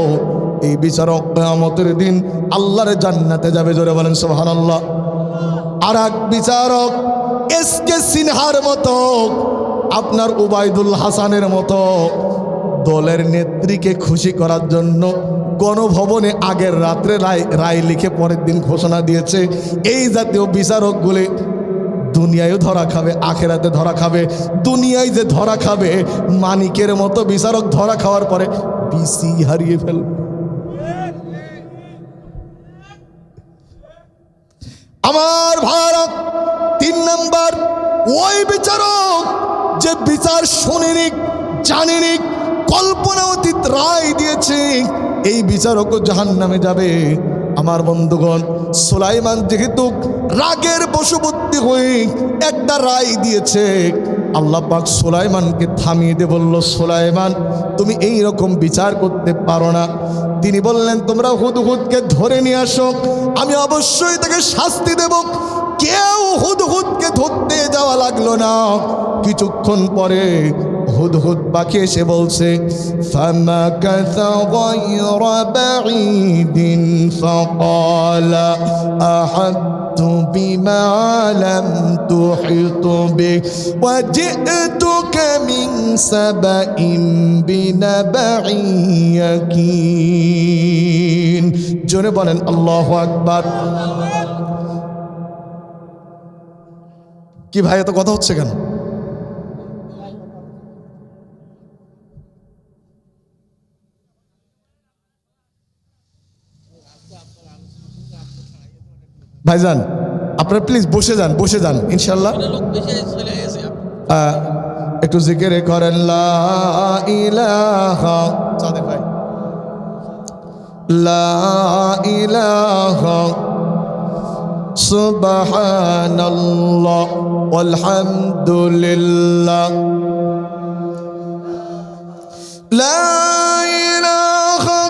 এই বিচারক কিয়ামতের দিন আল্লাহর জান্নাতে যাবে। জোরে বলেন সুবহানাল্লাহ। আর এক বিচারক এসকে সিনহার মতো, আপনার উবাইদুল হাসানের মতো দলের নেত্রীকে খুশি করার জন্য গণভবনে আগের রাত্রে রায় লিখে পরের দিন ঘোষণা দিয়েছে। এই জাতীয় বিচারকগুলি দুনিয়ায় ধরা খাবে, আখেরাতে ধরা খাবে। দুনিয়ায় যে ধরা খাবে, মানিকের মতো বিচারক ধরা খাওয়ার পরে বিসি হারিয়ে ফেলবে। আমার ভারত তিন নাম্বার ওই বিচারক যে বিচার শুনেনি, জানেনি, কল্পনা অতীত রায় দিয়েছে, এই বিচারকও জাহান্নামে যাবে। আমার বন্ধুগণ, সুলাইমান যেহেতু রাগের বশবর্তী হয়ে একটা রায় দিয়েছে, আল্লাহ পাক সুলাইমানকে থামিয়ে দিয়ে বলল, সুলাইমান তুমি এই রকম বিচার করতে পারো না। তিনি বললেন, তোমরা হুদহুদকে ধরে নিয়ে আসো, আমি অবশ্যই তাকে শাস্তি দেব। কেউ হুদহুদকে ধরতে যাওয়া লাগলো না। কিছুক্ষণ পরে হুদহুদ পাখি এসে বলছে, ফামাকাথা গায়রা বাঈদিন ফাকালা আহাত্তু বিমা লাম তুহিত বিহি ওয়া জি'তুকা মিন সাবাইন বিনাবাইন ইয়াকিন। জোরে বলেন আল্লাহু আকবার। কি ভাই, এত কথা হচ্ছে কেন? ভাইজান আপনারা প্লিজ বসে যান ইনশাল্লাহ। একটু জিকির করেন, লা ইলাহা, সাদেক ভাই, লা ইলাহা সুবহানাল্লাহ ওয়ালহামদুলিল্লাহ, লা ইলাহা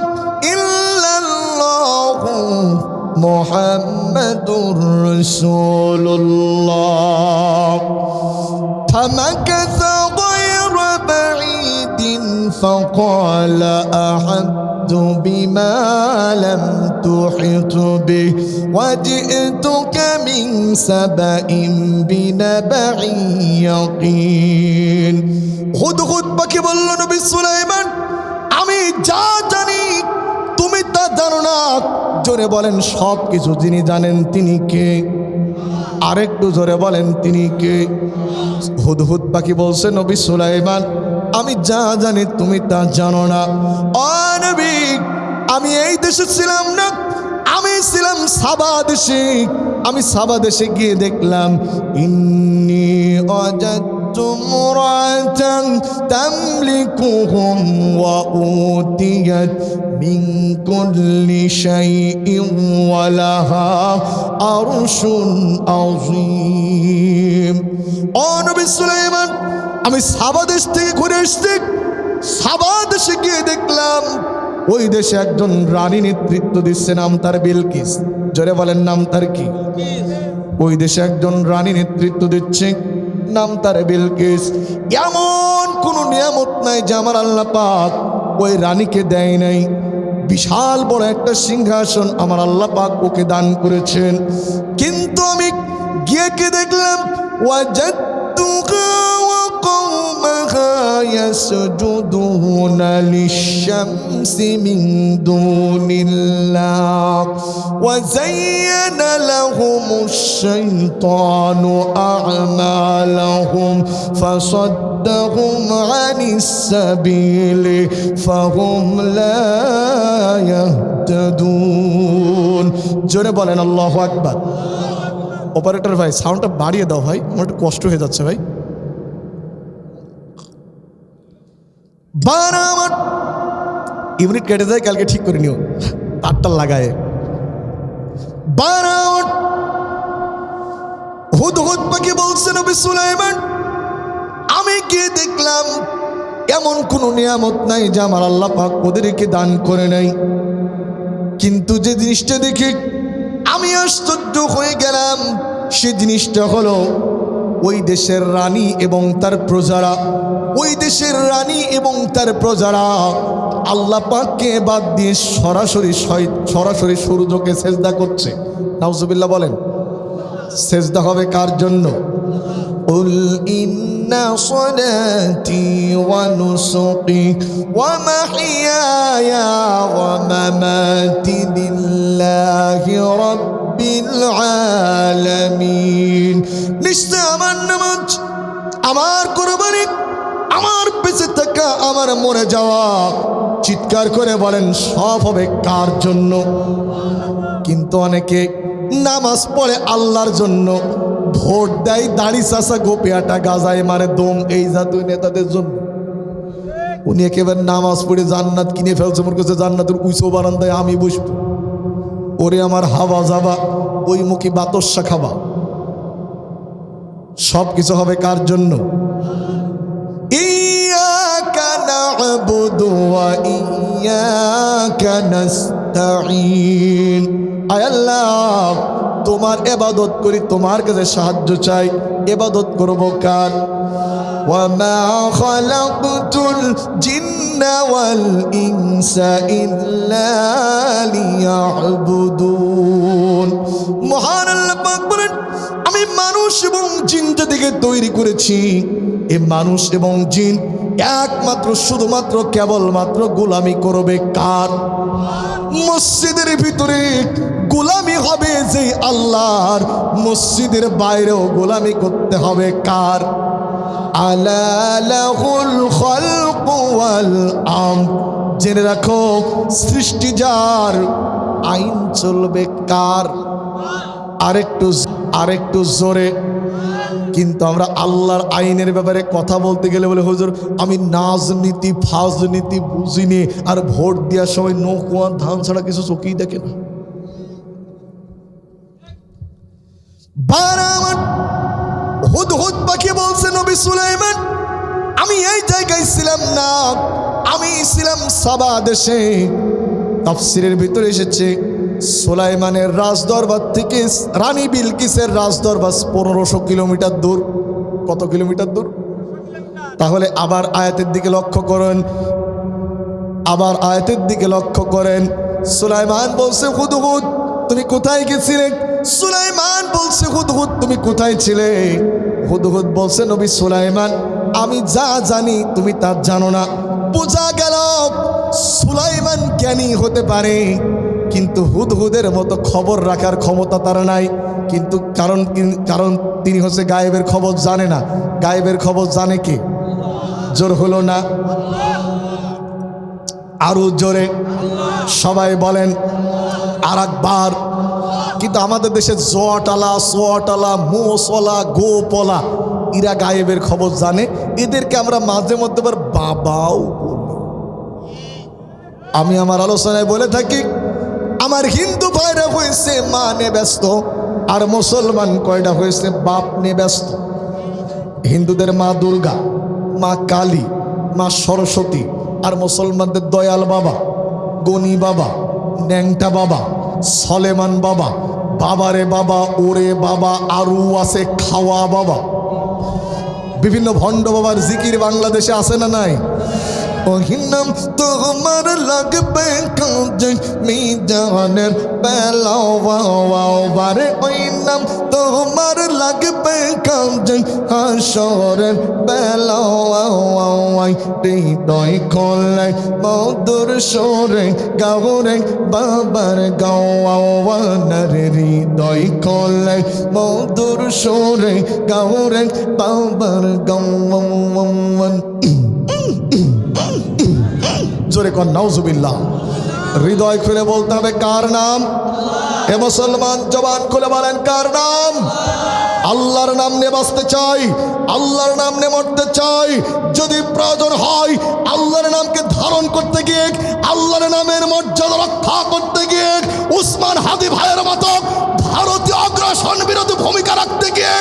ইল্লাল্লাহ মুহাম্মাদুর রাসূলুল্লাহ। فمكث غير بعيد فقال أحط بما لم تحط به وجئتك من سبأ بنبأ يقين হুদহুদ পাখি বলল নবী সুলাইমান আমি যা জানি তুমি তা জানো না। জোরে বলেন সব কিছু যিনি জানেন তিনি কে? আরেকটু জোরে বলেন তিনি কে? হুদহুদ পাখি বলছে নবী সুলাইমান আমি যা জানি তুমি তা জানো না। ও নবী আমি এই দেশে ছিলাম না, আমি ছিলাম সাবা দেশে। আমি সাবা দেশে গিয়ে দেখলাম ইন্নী ওয়াজাদতু মুরাতান তামলিকুহুম ওয়া উতিয়াত মিন কুল্লি শাইইন ওয়া লাহা আরশুন আযীম। ও নবী সুলাইমান আমি সাবা দেশ থেকে ঘুরে এসেছি। সাবা দেশে গিয়ে দেখলাম ওই দেশে একজন রানী নেতৃত্ব দিচ্ছে, নাম তার বিলকিস। জোরে বলেন নাম তার কি? ওই দেশে একজন রানী নেতৃত্ব দিচ্ছে, নাম তার বিলকিস। এমন কোন নিয়ামত নাই যে আমার আল্লাহ পাক ওই রানীকে দেয় নাই। বিশাল বড় একটা সিংহাসন আমার আল্লাহ পাক ওকে দান করেছেন। কিন্তু আমি গিয়ে কে দেখলাম ওয়াজাদতুকা ওয়া কওমাহা يسجدون للشمس من دون الله وزين لهم الشيطان أعمالهم فصدهم عن السبيل فهم لا يهتدون জোরে বলেন আল্লাহু আকবার। অপারেটর ভাই সাউন্ডটা বাড়িয়ে দাও ভাই, আমার একটু কষ্ট হয়ে যাচ্ছে ভাই। বারামত ইউনিট কেটে যায়, কালকে ঠিক করে নিও তারটা লাগায়। বারামত হুদহুদ পাখি বলছে নবী সুলাইমান আমি গিয়ে দেখলাম এমন কোন নিয়ামত নাই যে আমার আল্লাহ পাক ওদেরকে দান করে নাই। কিন্তু যে জিনিসটা দেখে আমি আশ্চর্য হয়ে গেলাম সে জিনিসটা হলো ওই দেশের রানী এবং তার প্রজারা, ওই দেশের রানী এবং তার প্রজারা আল্লাহ পাককে বাদ দিয়ে সরাসরি সূর্যকে সেজদা করছে। নাউজুবিল্লাহ বলেন। সেজদা হবে কার জন্য? কুল ইন্না সলাতি ওয়া নুসুকি ওয়া মাহইয়ায়া ওয়া মামাতি লিল্লাহি রাব্বিল আলামিন। নিশ্চয় আমার নামাজ, আমার কুরবানি, আমার বেঁচে থাকা, আমার মরে যাওয়া, চিৎকার করে বলেন সব হবে কার জন্য? কিন্তু অনেকে নামাজ পড়ে আল্লাহর জন্য, ভোট দেয় দাড়ি চাষা গোপিয়াটা গাজায় মারে দম এই জাতীয় নেতাদের জন্য। উনি একেবারে নামাজ পড়ে জান্নাত কিনে ফেলছে, মনে করছে জান্নাতের উঁচু বারান্দায় আমি বসবো। ওরে আমার হাওয়া যাবা, ওই মুখী বাতসা খাবা। সব কিছু হবে কার জন্য? ইয়াকা না'বুদু ওয়া ইয়াকা নাস্তাঈন। আয় আল্লাহ তোমার ইবাদত করি, তোমার কাছে সাহায্য চাই। ইবাদত করব কার? ওয়া মা খালাকতুল জিন্না ওয়াল ইনসা ইল্লা লিয়া'বুদুন। মহান আল্লাহ পাক বলেন আমি মানুষ এবং জিন যাদেরকে তৈরি করেছি, এই মানুষ এবং জিন একমাত্র শুধুমাত্র কেবলমাত্র গোলামি করবে কার? মসজিদের ভিতরে গোলামি হবে যে আল্লাহর, মসজিদের বাইরেও গোলামি করতে হবে কার? আলা লাহুল খালকু ওয়াল আমর। জেনে রাখো সৃষ্টি যার, আইন চলবে কার? আরেকটু জোরে। কিন্তু আমরা আল্লাহর আইনের ব্যাপারে কথা বলতে গেলে বলে হুজুর আমি রাজনীতি ফাজনীতি বুঝিনি, আর ভোট দেওয়ার সময় নৌকোয়া ধান ছাড়া কিছু চোখেই দেখে না। হুদহুদ পাখি বলছে নবী সুলাইমান আমি এই জায়গায় ছিলাম না, আমি ছিলাম সাবা দেশে। তাফসীরের ভিতরে এসেছে সুলাইমানের রাজদরবার থেকে রানী বিলকিসের রাজদরবার 1500 কিলোমিটার দূর। কত কিলোমিটার দূর? তাহলে আবার আয়াতের দিকে লক্ষ্য করেন, আবার আয়াতের দিকে লক্ষ্য করেন। সুলাইমান বলছে হুদহুদ তুমি কোথায় গেছিলে? সুলাইমান বলছে হুদহুদ তুমি কোথায় ছিলে? হুদহুদ বলছে নবী সুলাইমান আমি যা জানি তুমি তা জানো না। বোঝা গেল সুলাইমান জ্ঞানী হতে পারে, কিন্তু হুদহুদের মতো খবর রাখার ক্ষমতা তার নাই। কিন্তু কারণ তিনি হচ্ছে গায়েবের খবর জানে না। গায়েবের খবর জানে কে? জোর হলো না? আরো জোরে সবাই বলেন আর একবার। কিন্তু আমাদের দেশে জোয়াটালা, সোয়াটালা, মোসলা, গোপলা এরা গায়েবের খবর জানে। এদেরকে আমরা মাঝে মধ্যে বাবাও বলি। আমি আমার আলোচনায় বলে থাকি আমার হিন্দু ভাইরা হয়েছে মা নিয়ে ব্যস্ত, আর মুসলমান কয়টা হয়েছে বাপ নিয়ে ব্যস্ত। হিন্দুদের মা দুর্গা, মা কালী, মা সরস্বতী, আর মুসলমানদের দয়াল বাবা, গনি বাবা, ন্যাংটা বাবা, সলেমান বাবা, বাবারে বাবা, ওরে বাবা, আরু আছে খাওয়া বাবা। বিভিন্ন ভণ্ড বাবার জিকির বাংলাদেশে আছে না নাই? ওহিনাম তোমার লাগবে কাজে মিজানের বেলাওয়ারে, ওই নাম তোমার লাগবে কাজে হাসরের বেলাওয়াই। হৃদয় খোলে মধুর সরে গাওরে বাবার গাওয়ানার, হৃদয় খোলে মধুর সরে গাওরে বাবার গাওয়ান। জোরে কর নাউজুবিল্লাহ। হৃদয় খুলে বলতে হবে কার নাম? এ মুসলমান জবান খুলে বলেন কার নাম? আল্লাহর নাম নিয়ে বাঁচতে চাই, আল্লাহর নাম নিয়ে মরতে চাই। যদি প্রয়োজন হয় আল্লাহর নামকে ধারণ করতে গিয়ে, আল্লাহর নামের মর্যাদা রক্ষা করতে গিয়ে উসমান হাদি ভাইয়ের মতো ভারতীয় অগ্রাসন বিরোধী ভূমিকা রাখতে গিয়ে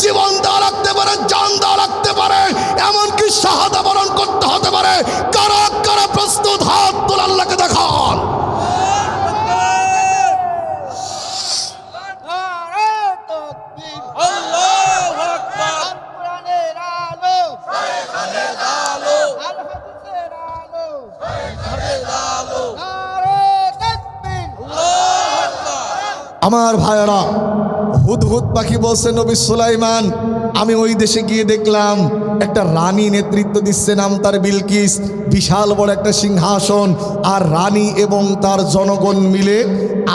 জীবন দেওয়া রাখতে পারে, জান দেওয়া রাখতে পারে, এমনকি শাহাদা বরণ করতে হতে পারে। কারা কারা প্রস্তুত? হাত তোলা, আল্লাহকে দেখান। আমার ভাইয়েরা, হুদহুদ পাখি বলছে নবী সুলাইমান আমি ওই দেশে গিয়ে দেখলাম একটা রানী নেতৃত্ব দিচ্ছে, নাম তার বিলকিস। বিশাল বড় একটা সিংহাসন, আর রানী এবং তার জনগণ মিলে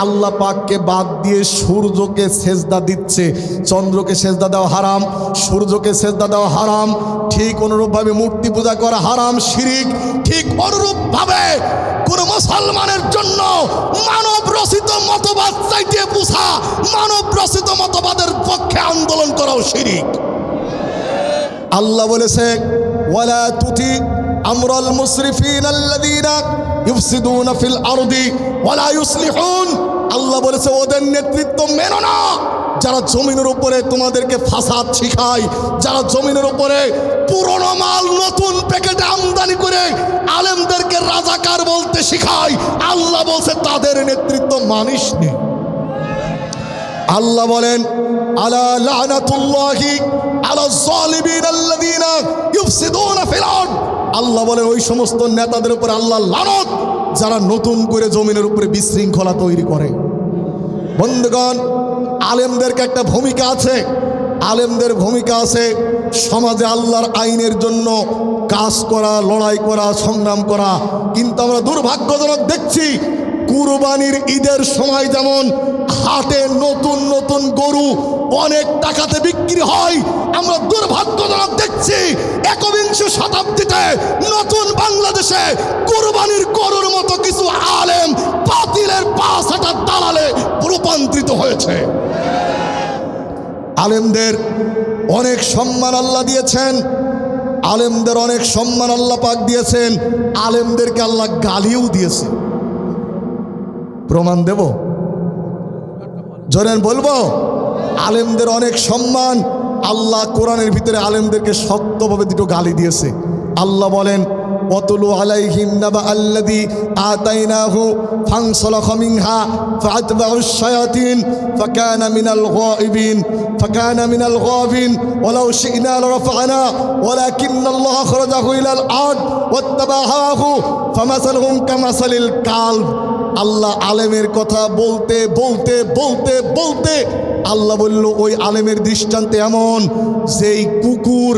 আল্লাহ পাককে বাদ দিয়ে সূর্যকে সেজদা দিচ্ছে। চন্দ্রকে সেজদা দেওয়া হারাম, সূর্যকে সেজদা দেওয়া হারাম। ঠিক অনুরূপভাবে মূর্তি পূজা করা হারাম, শিরিক। ঠিক অনুরূপভাবে কোন মুসলমানের জন্য মানব রচিত মতবাদ চাইতে বুঝা, মানব রচিত মতবাদের পক্ষে আন্দোলন করাও শিরিক। আল্লাহ বলেছে ওয়ালা তুতি আমরাল মুসরিফিন আল্লাযীনা ইফসিদুনা ফিল আরদি ওয়ালা ইউসলিহুন। আল্লাহ বলেছে ওদের নেতৃত্ব মেনো না, যারা জমিনের উপরে তোমাদেরকে ফাসাদ শিখায়, যারা জমিনের উপরে পুরনো মাল নতুন প্যাকেটে আমদানি করে আলেমদেরকে রাজাকার বলতে শিখায়। আল্লাহ বলছে তাদের নেতৃত্ব মানিস নে। আল্লাহ বলেন আলা লানাতুল্লাহি আলা যালিমিন আল্লাযীনা ইফসিদুনা ফিল আরদ। আল্লাহ বলেন ওই সমস্ত নেতাদের উপর আল্লাহ লানত যারা নতুন করে জমিনের উপরে বিশৃঙ্খলা তৈরি করে। বন্ধুগণ, আলেমদেরকে একটা ভূমিকা আছে, আলেমদের ভূমিকা আছে সমাজে আল্লাহর আইনের জন্য কাজ করা, লড়াই করা, সংগ্রাম করা। কিন্তু আমরা দুর্ভাগ্যজনক দেখছি কুরবানির ঈদের সময় যেমন হাটে নতুন নতুন গরু অনেক টাকাতে বিক্রি হয়, আমরা দুর্ভাগ্যজনক দেখছি একবিংশ শতাব্দীতে নতুন বাংলাদেশে কুরবানির গরুর মতো কিছু আলেম বাতিলের পাঁচ হাঁটা দালালে রূপান্তরিত হয়েছে। আলেমদের অনেক সম্মান আল্লাহ দিয়েছেন, আলেমদের অনেক সম্মান আল্লাহ পাক দিয়েছেন। আলেমদেরকে আল্লাহ গালিও দিয়েছে। প্রমাণ দেব? জোরেন বলবো? আলেমদের অনেক সম্মান। আল্লাহ কোরআনের ভিতরে আলেমদেরকে শক্তভাবে দুটো গালি দিয়েছে। আল্লাহ বলেন ওয়াতুলু আলাইহিম নাবা আল্লাযী আতাইনাহু ফানসালাখা মিনহা ফাআতবাউশ শায়াতিন ফাকানা মিনাল গাবিন ওয়ালাউ শি'না লারাফা'না ওয়ালাকিন্নাল্লাহা আখরাজাহু ইলাল আরদ ওয়াত্তাবা হাওয়াহু ফামাসালুহুম কামাসালিল কালব। আল্লাহ আলেমের কথা বলতে বলতে বলতে বলতে আল্লাহ বলল ওই আলেমের দৃষ্টান্তে এমন যেই কুকুর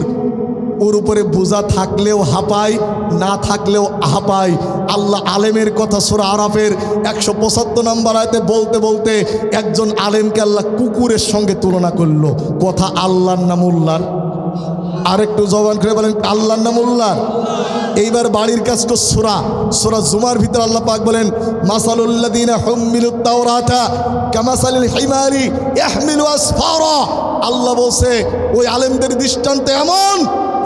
ওর উপরে বোঝা থাকলেও হাঁপায়, না থাকলেও হাঁপায়। আল্লাহ আলেমের কথা সূরা আরাফের 175 নম্বর আয়াতে বলতে বলতে একজন আলেমকে আল্লাহ কুকুরের সঙ্গে তুলনা করলো। কথা আল্লাহর না মুল্লার? আরেকটু জবান করে বলেন আল্লাহর না মুল্লার? এইবার বাড়ির কাজ তো সূরা জুমার ভিতর আল্লাহ পাক বলেন মাসালুল্লাযীনা হুমিলুত তাওরাতা কামাসালিল হিমারি ইয়াহমিলু আসফারা। আল্লাহ বলছে ওই আলেমদের দৃষ্টান্ত এমন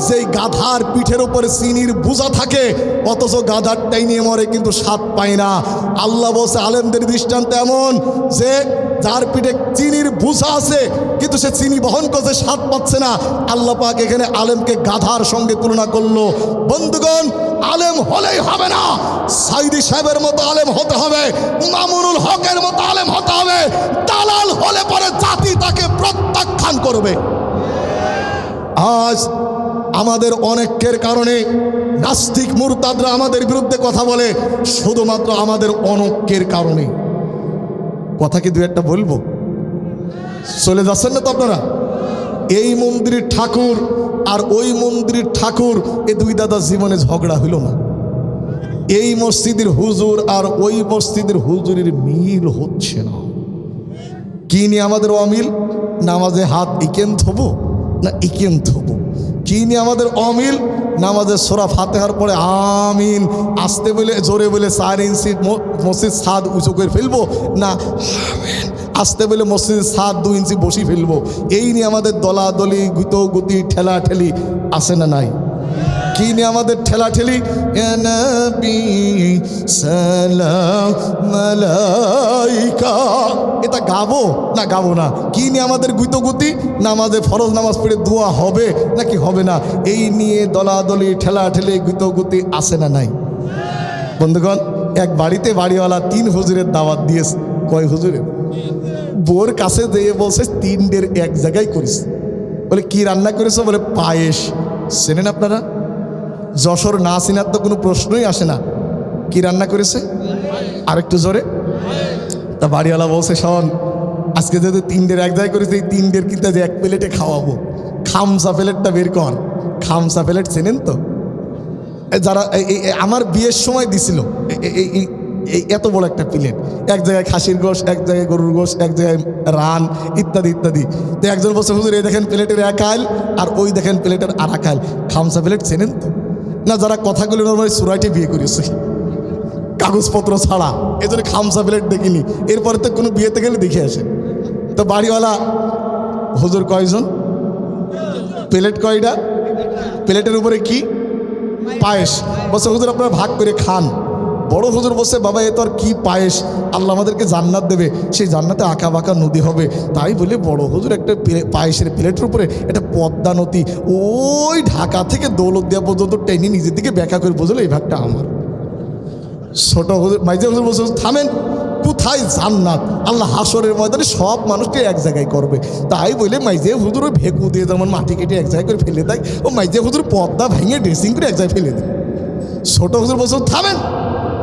যেই গাধার পিঠের উপরে চিনির বোঝা থাকে অথচ গাধারটাই নিয়ে মরে কিন্তু স্বাদ পায় না। আল্লাহ বলছে আলেমদের দৃষ্টান্ত এমন যে যার পিঠে চিনির বোঝা আছে কিন্তু সে চিনি বহন করছে, স্বাদ পাচ্ছে না। আল্লাহ পাক এখানে আলেমকে গাধার সঙ্গে তুলনা করলো। বন্ধুগণ, আলেম হলেই হবে না, সাইদি সাহেবের মতো আলেম হতে হবে, মামুনুল হকের মতো আলেম হতে হবে। দালাল হলে পরে জাতি তাকে প্রত্যাখ্যান করবে। আজ আমাদের অনেকের কারণে নাস্তিক মুরতাদরা আমাদের বিরুদ্ধে কথা বলে, শুধুমাত্র আমাদের অনৈক্যের কারণে। কথা কি দু একটা বলবো? চলে যাচ্ছেন না তো আপনারা? এই মন্দিরের ঠাকুর আর ওই মন্দিরের ঠাকুর এ দুই দাদা জীবনে ঝগড়া হইল না। এই মসজিদের হুজুর আর ওই মসজিদের হুজুরের মিল হচ্ছে না। কি নিয়ে আমাদের অমিল? নামাজে হাত ইকেন থবো না ইকেন থবো। কি নিয়ে আমাদের অমিল? নামাজের সূরা ফাতিহার পরে আমিন আসতে বলে জোরে বলে 4 ইঞ্চি মসজিদ ছাদ উঁচু করে ফেলবো, না আমিন আসতে বলে মসজিদের ছাদ 2 ইঞ্চি বসি ফেলবো। এই নিয়ে আমাদের দলাদলি গুতোগুতি ঠেলাঠেলি আছে না নাই? কি নিয়ে আমাদের ঠেলাঠেলি? ইয়া নবী সালাম আলাইকা, এটা গাবো না গাবো না? কি নিয়ে আমাদের গুতোগুতি? নামাজে ফরজ নামাজ পড়ে দোয়া হবে নাকি হবে না, এই নিয়ে দলাদলি ঠেলাঠেলি গুতোগুতি আছে না নাই? বন্ধুগণ, এক বাড়িতে বাড়িওয়ালা 3 হুজুরের দাওয়াত দিয়েছে। কয় হুজুরের? বোর কাছে যেয়ে বলছে 3 এক জায়গায় করিস। বলে কি রান্না করেছো? বলে পায়েস। চেনেন আপনারা? যশোর না চিনার তো কোনো প্রশ্নই আসে না। কি রান্না করেছে? আরেকটু জোরে। তা বাড়িওয়ালা বলছে শোন, আজকে যেহেতু 3 এক জায়গায় করেছে, এই 3 কিন্তু যে 1 প্লেটে খাওয়াবো। খামসা প্লেটটা বের কর। খামসা প্লেট চেনেন তো? যারা আমার বিয়ের সময় দিছিল এই এত বড় একটা প্লেট, এক জায়গায় খাসির গোশ, এক জায়গায় গরুর গোশ, এক জায়গায় রান ইত্যাদি ইত্যাদি। তো একজন বলছে হুজুর এই দেখেন প্লেটের 1 আইল আর ওই দেখেন প্লেটের 2 আইল। খামসা প্লেট চেনেন তো? না, যারা কথাগুলো নর্মালি সুরাইটে বিয়ে করেছে কাগজপত্র ছাড়া, এই জন্য খামসা প্লেট দেখিনি। এরপরে তো কোনো বিয়েতে গেলে দেখে আসে। তো বাড়িওয়ালা হুজুর কয়জন? প্লেট কয়টা? প্লেটের উপরে কি? পায়েস। বলছে হুজুর আপনারা ভাগ করে খান। বড় হুজুর বলছে বাবা এ তো আর কি পায়েস, আল্লাহ আমাদেরকে জান্নাত দেবে, সেই জান্নাতে আঁকা বাঁকা নদী হবে। তাই বলে বড় হুজুর একটা পায়েসের প্লেটের উপরে একটা পদ্মা নদী ওই ঢাকা থেকে দৌলতদিয়া পর্যন্ত টেনে নিজের দিকে ব্যাখ্যা করে বুঝলো এই ভাগটা আমার। ছোট হুজুর মাইজে হুজুর বলছে থামেন, কোথায় জান্নাত? আল্লাহ হাসরের ময়দানে সব মানুষকে এক জায়গায় করবে। তাই বলে মাইজে হুজুর ওই ভেকু দিয়ে যেমন মাটি কেটে এক জায়গায় করে ফেলে দেয়, ও মাইজে হুজুর পদ্মা ভেঙে ড্রেসিং করে এক জায়গায় ফেলে দেয়। ছোট হুজুর বলছে থামেন,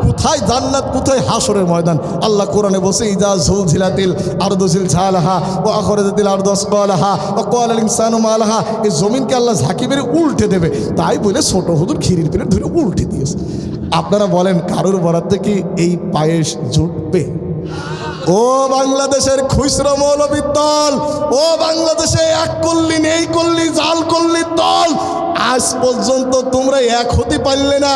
কোথায় জান্নাত কোথায় হাসরের ময়দান? আল্লাহ কোরআনে বলছে ইজা জুলজিলাতিল আরদু জিলজালাহা ওয়া আখরাজাতিল আরদু আসকালাহা ওয়া ক্বালাল ইনসানু মা লাহা। এই জমিনকে আল্লাহ ঝাঁকি মেরে উল্টে দেবে। তাই বলে ছোট হুজুর ক্ষীরের প্লেট ধরে উল্টে দিয়েছে। আপনারা বলেন কারোর বরাদ্দে কি এই পায়েস জুটবে? ও বাংলাদেশের খুচরো মৌলবীর দল, ও বাংলাদেশে এক কল্লি নেই কল্লি জাল কল্লির দল, আজ পর্যন্ত তোমরা এক হতে পারলে না।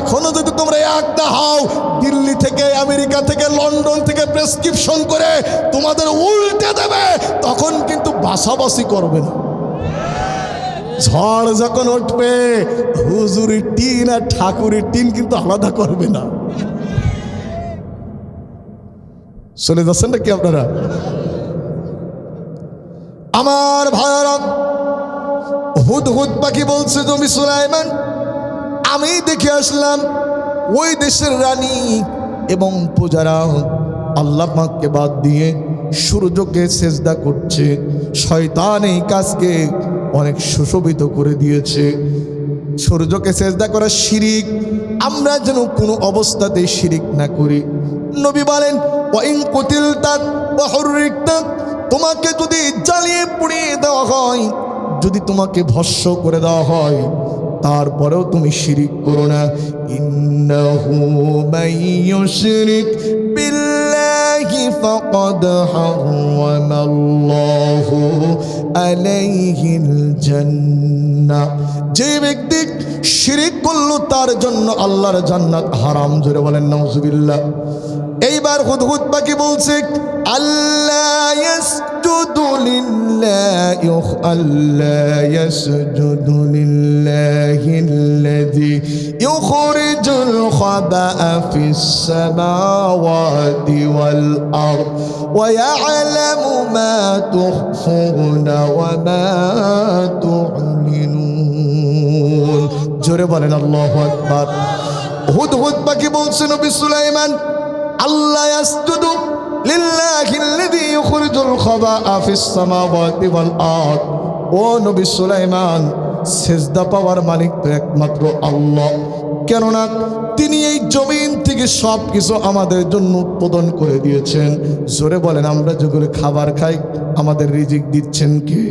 এখনো যদি তোমরা এক না হও, দিল্লি থেকে আমেরিকা থেকে লন্ডন থেকে প্রেসক্রিপশন করে তোমাদের উল্টে দেবে, তখন কিন্তু বাসাবাসি করবে না। ঝড় যখন উঠবে হুজুরের টিন আর ঠাকুরের টিন কিন্তু আলাদা করবে না। চলে যাচ্ছেন নাকি আপনারা? আমার ভাইরা, হুদহুদ পাখি বলছে জমি সুলাইমান আমি দেখে আসলাম ওই দেশের রানী এবং পূজারা আল্লাহ পাককে বাদ দিয়ে সূর্যকে সেজদা করছে। শয়তান এই কাজকে অনেক সুশোভিত করে দিয়েছে। সূর্যকে সেজদা করা শিরিক, আমরা যেন কোনো অবস্থাতেই শিরিক না করি। নবী বলেন ওয়াইন কুতিলতা ওয়া হুররিকতা, তোমাকে যদি জ্বালিয়ে পুড়িয়ে দেওয়া হয়, যদি তোমাকে ভস্ম করে দেওয়া হয়, তারপরেও তুমি শিরিক করো না। ইন্নাহু মাইয়ুশরিক বিল্লাহি ফাকাদ হারামাল্লাহু আলাইহিল জান্নাহ, যে ব্যক্তি শিরিক করলো তার জন্য আল্লাহর জান্নাত হারাম। জোরে বলেন নাউজুবিল্লাহ। এইবার হুদহুদ পাখি বলছে আল্লাহ ইয়াসজুদু লিল্লাহি আল্লাহ ইয়াসজুদু লিল্লাহিল্লাযী ইউখরিজুল খাবা'a ফিস সামাওয়াতি ওয়াল আরদ ওয়া ইয়া'লামু মা তুখফুনা ওয়া মা তু'লিনুন। জোরে বলেন আল্লাহু আকবার। হুদহুদ পাখি বলছে নবী সুলাইমান আল্লাহ ইয়াসজুদু লিল্লাহিল্লাযী ইউখরিজুল খাবা'a ফিস সামাওয়াতি ওয়াল আরদ। ও নবী সুলাইমান, সেজদা পাওয়ার মালিক তো একমাত্র আল্লাহ, কেননা তিনি এই জমিন থেকে সব কিছু আমাদের জন্য উৎপাদন করে দিয়েছেন। জোরে বলেন আমরা যেগুলো খাবার খাই আমাদের রিজিক দিচ্ছেন কে?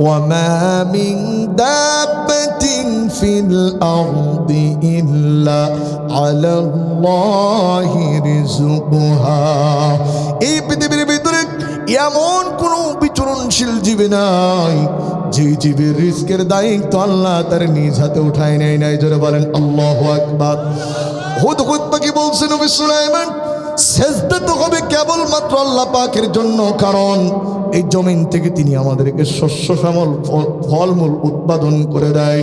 وما من دابة في الأرض إلا على الله رزقها। এই পৃথিবীর ভিতরে এমন কোনো বিচরণশীল জীব নাই যে জীবের রিজকের দায়িত্ব আল্লাহ তার নিজ হাতে উঠায় নেয় নাই। জোরে বলেন আল্লাহু আকবার। হুদহুদ পাখি বলছে নবী সুলাইমান, সেজদা তো হবে কেবলমাত্র আল্লাহ পাকের জন্য, কারণ এই জমিন থেকে তিনি আমাদেরকে শস্য শ্যামল ফলমূল উৎপাদন করে দেয়।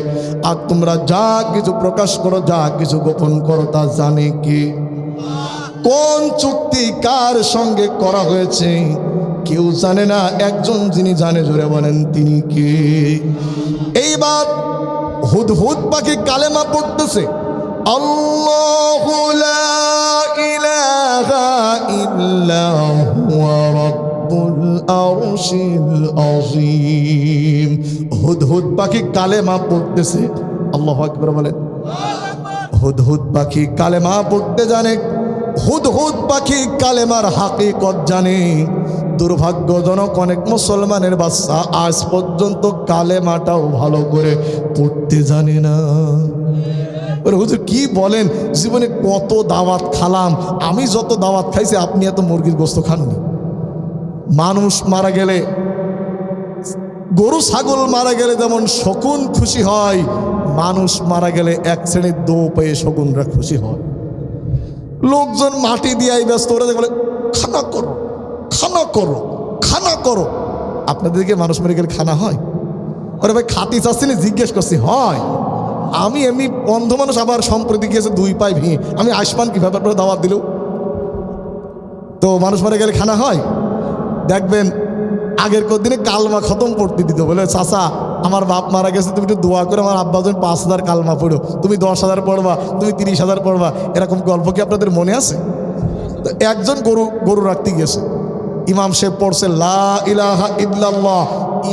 আর তোমরা যা কিছু প্রকাশ করো, যা কিছু গোপন করো, তা জানে কে? কোন চুক্তি কার সঙ্গে করা হয়েছে কেউ জানে না, একজন যিনি জানে, জোরে বলেন তিনি কে? এইবার হুদহুদ পাখি কালেমা পড়তেছে, আল্লাহু লা ইলাহা ইল্লা হুয়া রাব্বুল আরশিল আযীম। হুদহুদ পাখি কালেমা পড়তেছে। আল্লাহু আকবার বলেন। হুদহুদ পাখি কালেমা পড়তে জানে। হুদহুদ পাখি কালেমার হাকিকত জানে। দুর্ভাগ্যজনক অনেক মুসলমানের বাচ্চা আজ পর্যন্ত কালেমাটাও ভালো করে পড়তে জানে না। হুজুর কি বলেন, জীবনে কত দাওয়াত খালাম, আমি যত দাওয়াত খাইছি আপনি এত মুরগির গোস্ত খাননি। মানুষ মারা গেলে, গরু ছাগল মারা গেলে যেমন শকুন খুশি হয়, মানুষ মারা গেলে এক শ্রেণীর দো পেয়ে শকুনরা খুশি হয়। লোকজন মাটি দিয়াই ব্যস্ত, ওরা বলে খানা করো, খানা করো, খানা করো। আপনাদেরকে মানুষ মেরে গেলে খানা হয়? ওরে ভাই খাতি চাচ্ছিনি, জিজ্ঞেস করছি হয়। আমি এমনি অন্ধ মানুষ, আবার সম্প্রতি গিয়েছে 2 পায়ে ভেঙে, আমি আসমান কিভাবে আপনারা দাওয়াত দিল? তো মানুষ মারা গেলে খানা হয়? দেখবেন আগের দিনে কালমা খতম পড়তে দিত, বলে চাচা আমার বাপ মারা গেছে, তুমি একটু দোয়া করে আমার আব্বা যেন 5000 কালমা পড়ো, তুমি 10,000 পড়বা, তুমি 30,000 পড়বা। এরকম গল্প কি আপনাদের মনে আছে? তো একজন গরু রাখতে গেছে, ইমাম সাহেব পড়ছে লা ইলাহা ইল্লাল্লাহ,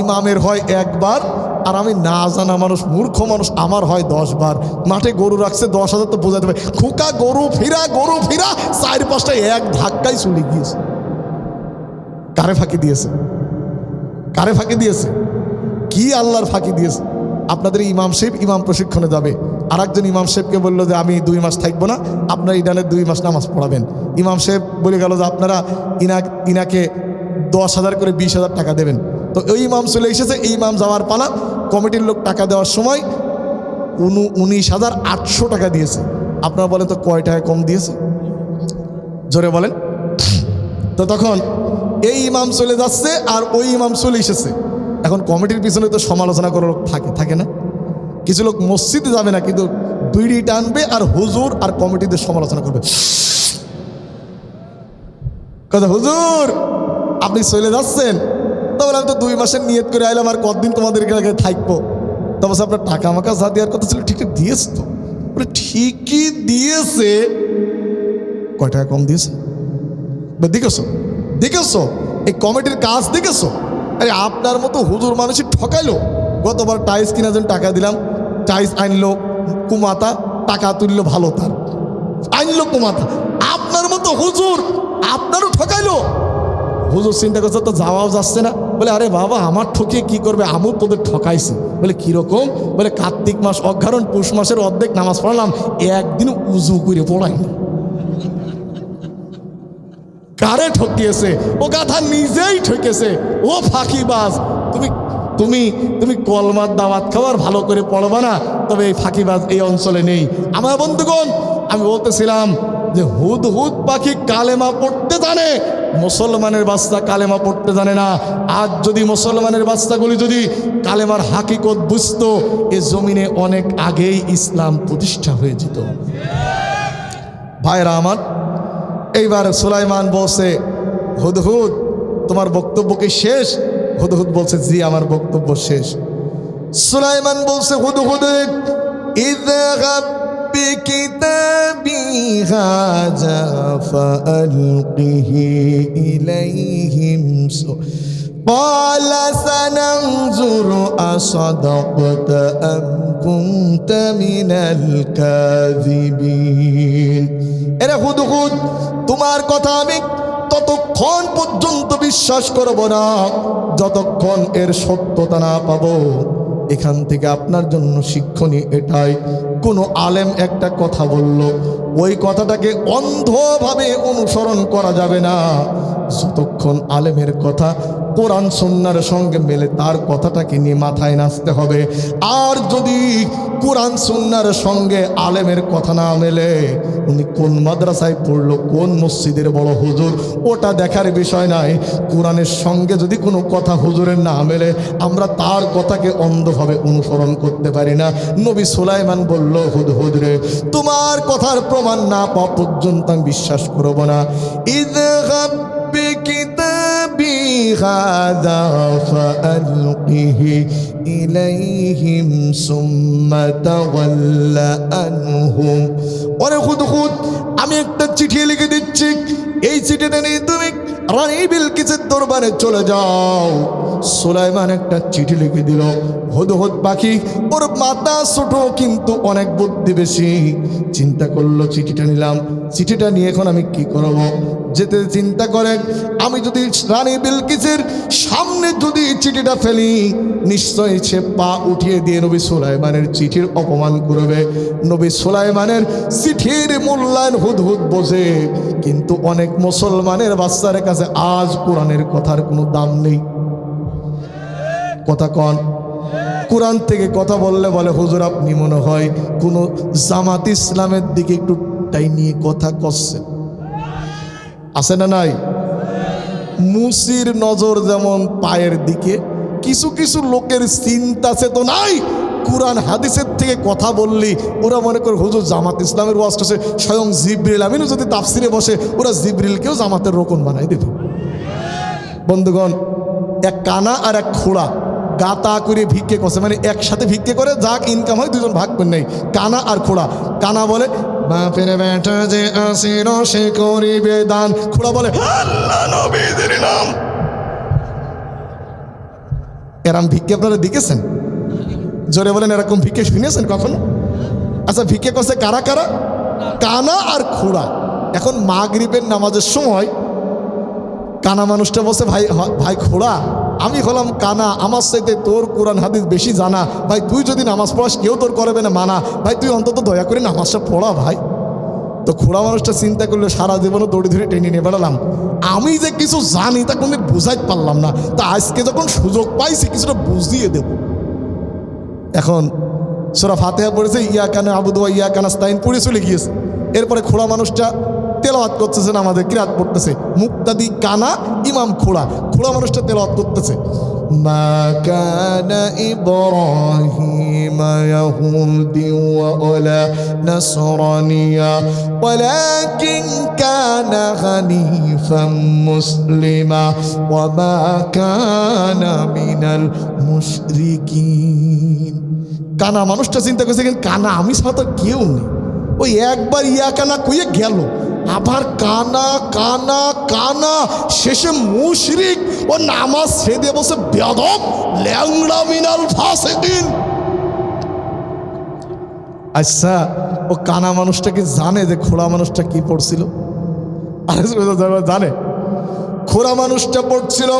ইমামের হয় 1 বার, আর আমি না জানা মানুষ, মূর্খ মানুষ, আমার হয় 10 বার। মাঠে গরু রাখছে 10,000, তো বোঝাতে পারে খুকা গরু ফিরা, গরু ফিরা, 4-5টা এক ধাক্কায় চলে গিয়েছে। কারে ফাঁকি দিয়েছে? কারে ফাঁকি দিয়েছে? কি আল্লাহর ফাঁকি দিয়েছে? আপনাদের ইমাম সাহেব ইমাম প্রশিক্ষণে যাবে, আর একজন ইমাম সাহেবকে বললো যে আমি 2 মাস থাকবো না, আপনার ইডানের 2 মাস নামাজ পড়াবেন। ইমাম সাহেব বলে গেল যে আপনারা ইনাকে 10,000 করে 20,000 টাকা দেবেন। তো ওই ইমাম চলে এসেছে, এই ইমাম যাওয়ার পালা। কমিটির লোক টাকা দেওয়ার সময় 19,800 টাকা দিয়েছে। আপনারা বলেন তো কয় টাকা কম দিয়েছে? জোরে বলেন। তো তখন এই ইমাম চলে যাচ্ছে আর ওই ইমাম চলে এসেছে। এখন কমিটির পিছনে তো সমালোচনা করার লোক থাকে না? কিছু লোক মসজিদে যাবে না, কিন্তু বিড়ি টানবে আর হুজুর আর কমিটিদের সমালোচনা করবে। কথা, হুজুর আপনি চলে যাচ্ছেন? তো বলে আমি তো 2 মাসের নিয়ত করে আইলাম, আর কতদিন তোমাদের এখানে থাকবো? তবে আপনার টাকা মাকা যা দেওয়ার কথা ছিল ঠিকঠাক দিয়েছে তো? বলে ঠিকই দিয়েছে। কয় টাকা কম দিয়েছে? দেখেছো দেখেছো এই কমিটির কাজ দেখেছো? আরে আপনার মতো হুজুর মানুষই ঠকাইলো। গতবার টাইলস কিনার জন্য টাকা দিলাম, টাইলস আনলো কুমাতা, টাকা তুললো ভালো, তার আনলো কুমাতা। আপনার মতো হুজুর আপনারও ঠকাইলো। হুজুর চিন্তা করছে তো যাওয়াও যাচ্ছে না। বলে আরে বাবা, আমার ঠকিয়ে কি করবে, আমিও তোদের ঠকাইছি। বলে কিরকম? বলে কার্তিক মাস অঘ্রাণ পৌষ মাসের অর্ধেক নামাজ পড়লাম, একদিন উজু করে পড়াইনি। কারে ঠকিয়েছে? ও গাধা নিজেই ঠকেছে। ও ফাঁকিবাজ। তুমি তুমি তুমি কলমার দাওয়াত খাবার ভালো করে পড়বা না, তবে এই ফাঁকিবাজ এই অঞ্চলে নেই। আমার বন্ধুগণ, আমি বলতেছিলাম যে হুদহুদ পাখি কালেমা পড়তে জানে, মুসলমানের বাচ্চা কালেমা পড়তে জানে না। আজ যদি মুসলমানের বাচ্চাগুলি যদি কালেমার হাকিকত বুঝতো, এ জমিনে অনেক আগেই ইসলাম প্রতিষ্ঠা হয়ে যেত। ভাইরা আমার, এইবার সুলাইমান বলছে, হুদহুদ তোমার বক্তব্য কি শেষ? হুদহুদ বলছে, জি আমার বক্তব্য শেষ। সুলাইমান বলছে, হুদহুদ ইযহাব বিকিতাবি হাযা ফাআলকিহি ইলাইহিম قال سننظر أصدقت أم كنت من الكاذبين। এরে হুদহুদ, তোমার কথা আমি ততক্ষণ পর্যন্ত বিশ্বাস করব না যতক্ষণ এর সত্যতা না পাবো। এখান থেকে আপনার জন্য শিক্ষণীয় এটাই, কোনো আলেম একটা কথা বলল, ওই কথাটাকে অন্ধভাবে অনুসরণ করা যাবে না। যতক্ষণ আলেমের কথা কোরআন সুন্নাহর সঙ্গে মেলে, তার কথাটাকে নিয়ে মাথায় নাচতে হবে। আর যদি কোরআন সুন্নাহর সঙ্গে আলেমের কথা না মেলে, উনি কোন মাদ্রাসায় পড়লো, কোন মসজিদের বড় হুজুর, ওটা দেখার বিষয় নয়। কোরআনের সঙ্গে যদি কোনো কথা হুজুরের না মেলে, আমরা তার কথাকে অন্ধভাবে অনুসরণ করতে পারি না। নবী সুলাইমান বলল, হুদহুদ রে, তোমার কথার প্রমাণ না পাওয়া পর্যন্ত আমি বিশ্বাস করব না। ইযহাব বিকিতাবি হাযা ফাআলকিহি ইলাইহিম সুম্মা তাওয়াল্লা আনহুম। ওরে হুদহুদ, আমি একটা চিঠি লিখে দিচ্ছি, এই চিঠিটা নিয়ে তুমি রানী বিলকিসের দরবারে চলে যাও। সুলাইমান একটা চিঠি লিখে দিল। হুদহুদ পাখি, ওর মাথা ছোট কিন্তু অনেক বুদ্ধি বেশি। চিন্তা করলো, চিঠিটা নিলাম, চিঠিটা নিয়ে এখন আমি কি করব? যেতে চিন্তা করেন, আমি যদি রানী বিলকিসের সামনে যদি চিঠিটা ফেলি, নিশ্চয়ই সে পা উঠিয়ে দিয়ে নবী সুলাইমানের চিঠির অপমান করবে। নবী সুলাইমানের চিঠির মূল্যায়ন হুদহুদ বোঝে, কিন্তু অনেক মুসলমানের বাচ্চার কাছে আজ কোরআনের কথার কোনো দাম নেই। কথা কন, কোরআন থেকে কথা বললে বলে, হুজুর আপনি মনে হয় কোনো জামাত ইসলামের দিকে একটু তাই নিয়ে কথা করছেন। আছে না নাই? মুসির নজর যেমন পায়ের দিকে, কিছু কিছু লোকের চিন্তা আছে তো নাই। কোরআন হাদিসের থেকে কথা বললি ওরা মনে করে হুজুর জামাত ইসলামের ওয়াজ করছে, স্বয়ং জিবরিল আমিনও যদি তাফসিরে বসে, ওরা জিবরিলকেও জামাতের রোকন বানাই দেবে। বন্ধুগণ, এক কানা আর এক খোড়া গাতা করে ভিক্ষে করছে, মানে একসাথে ভিক্ষে করে যাক ইনকাম হয় দুজন ভাগ করে নেই। কানা আর খোড়া, কানা বলে বাপের বেটা যে আসির সে করিবে দান, খোড়া বলে আল্লাহ নবীর নাম। এরকম ভিক্ষে আপনারা দেখেছেন? জোরে বলেন, এরকম ভিক্ষে শুনেছেন কখনো? আচ্ছা, ভিক্ষে করছে কারা কারা? কানা আর খোড়া। এখন মাগরিবের নামাজের সময় কানা মানুষটা বলছে, ভাই ভাই খোড়া, আমি হলাম কানা, আমার সাথে তোর কোরআন হাদিস বেশি জানা, ভাই তুই যদি নামাজ পড়াস কেউ তোর করবে না মানা, ভাই তুই অন্তত দয়া করে নামাজটা পড়া ভাই। তো খোড়া মানুষটা চিন্তা করলো, সারা জীবনও দড়ি ধরে টেনে নিয়ে বেড়ালাম, আমি যে কিছু জানি তা কোনদিন বুঝাইতে পারলাম না, তা আজকে যখন সুযোগ পাইছি কিছুটা বুঝিয়ে দেব। এখন সূরা ফাতিহা পড়েছে, ইয়া কানা আবুদু ওয়া ইয়া কানা নাস্তাইন পড়ে চলে গিয়েছে। এরপরে খোড়া মানুষটা তেলাওয়াত করতেছে, আমাদের কিরাত পড়তেছে, মুক্তাদি কানা, ইমাম খোড়া, খোড়া মানুষটা তেলাওয়াত করতেছে, মা কানা ইব্রাহিম ইয়াহুদিয়্যা ওয়ালা নাসরানিয়্যা ওয়ালাকিন কানা হানিফাম মুসলিমা ওয়া মা কানা মিনাল মুশরিকিন। কানা মানুষটা চিন্তা করছে কিন্তু কানা আমি ছাড়া তো কেউ নেই। ওই একবার ইয়া কানা কইয়ে গেল, আবার কানা কানা কানা, শেষে মুশরিক ও নামাজ ছেড়ে বসে বেয়াদব ল্যাংড়া মিনাল ফাসিকিন। আচ্ছা ও কানা মানুষটা কি জানে যে খোড়া মানুষটা কি পড়ছিল? আরে জানে? খোড়া মানুষটা পড়ছিল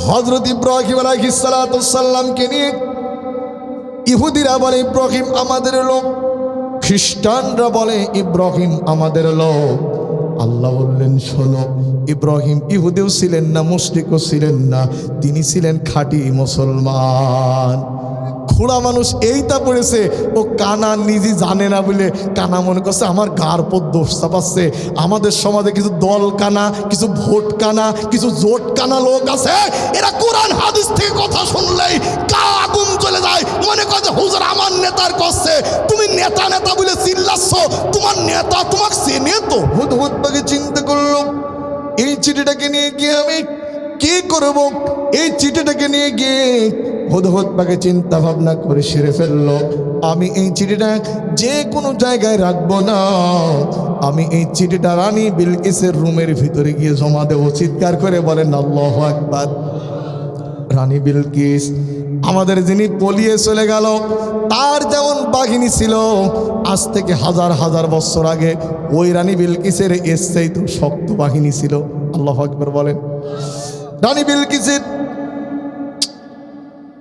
হযরত ইব্রাহিম আলাইহিস সালাতু সাল্লামকে নিয়ে। ইহুদিরা বলে ইব্রাহিম আমাদের লোক, খ্রিস্টানরা বলে ইব্রাহিম আমাদের লোক। আল্লাহ বললেন শোনো, ইব্রাহিম ইহুদিও ছিলেন না, মুশরিকও ছিলেন না, তিনি ছিলেন খাঁটি মুসলমান। খোড়া মানুষ এইটা পড়েছে, ও কানা নিজে জানে না বলে কানা মনে করছে আমার গার পর দোষ চাপাচ্ছে। আমাদের সমাজে কিছু দল কানা, কিছু ভোট কানা, কিছু জোট কানা লোক আছে, এরা কোরআন হাদিস থেকে কথা শুনলেই গা আগুন চলে যায়, মনে করে হুজুর আমার নেতার করছে, তুমি নেতা নেতা বলে চিল্লাচ্ছ, তোমার নেতা তোমাকে চেনে তো? হুদহুদ পাখি চিন্তা করলো এই চিঠিটাকে নিয়ে গিয়ে আমি কি করব? এই চিঠিটাকে নিয়ে গিয়ে হুদহুদ পাখি চিন্তা ভাবনা করে সেরে ফেললো, আমি এই চিঠিটা যে কোনো জায়গায় রাখবো না, আমি এই চিঠিটা রানী বিলকিসের রুমের ভিতরে গিয়ে জমা দেবো। চিৎকার করে বলেন আল্লাহু আকবার। রানী বিলকিস আমাদের যিনি পলিয়ে চলে গেল, তার যেমন বাহিনী ছিল আজ থেকে হাজার হাজার বছর আগে, ওই রানী বিলকিসের এসেই তো শক্ত বাহিনী ছিল। আল্লাহু আকবার বলেন। রানী বিলকিসের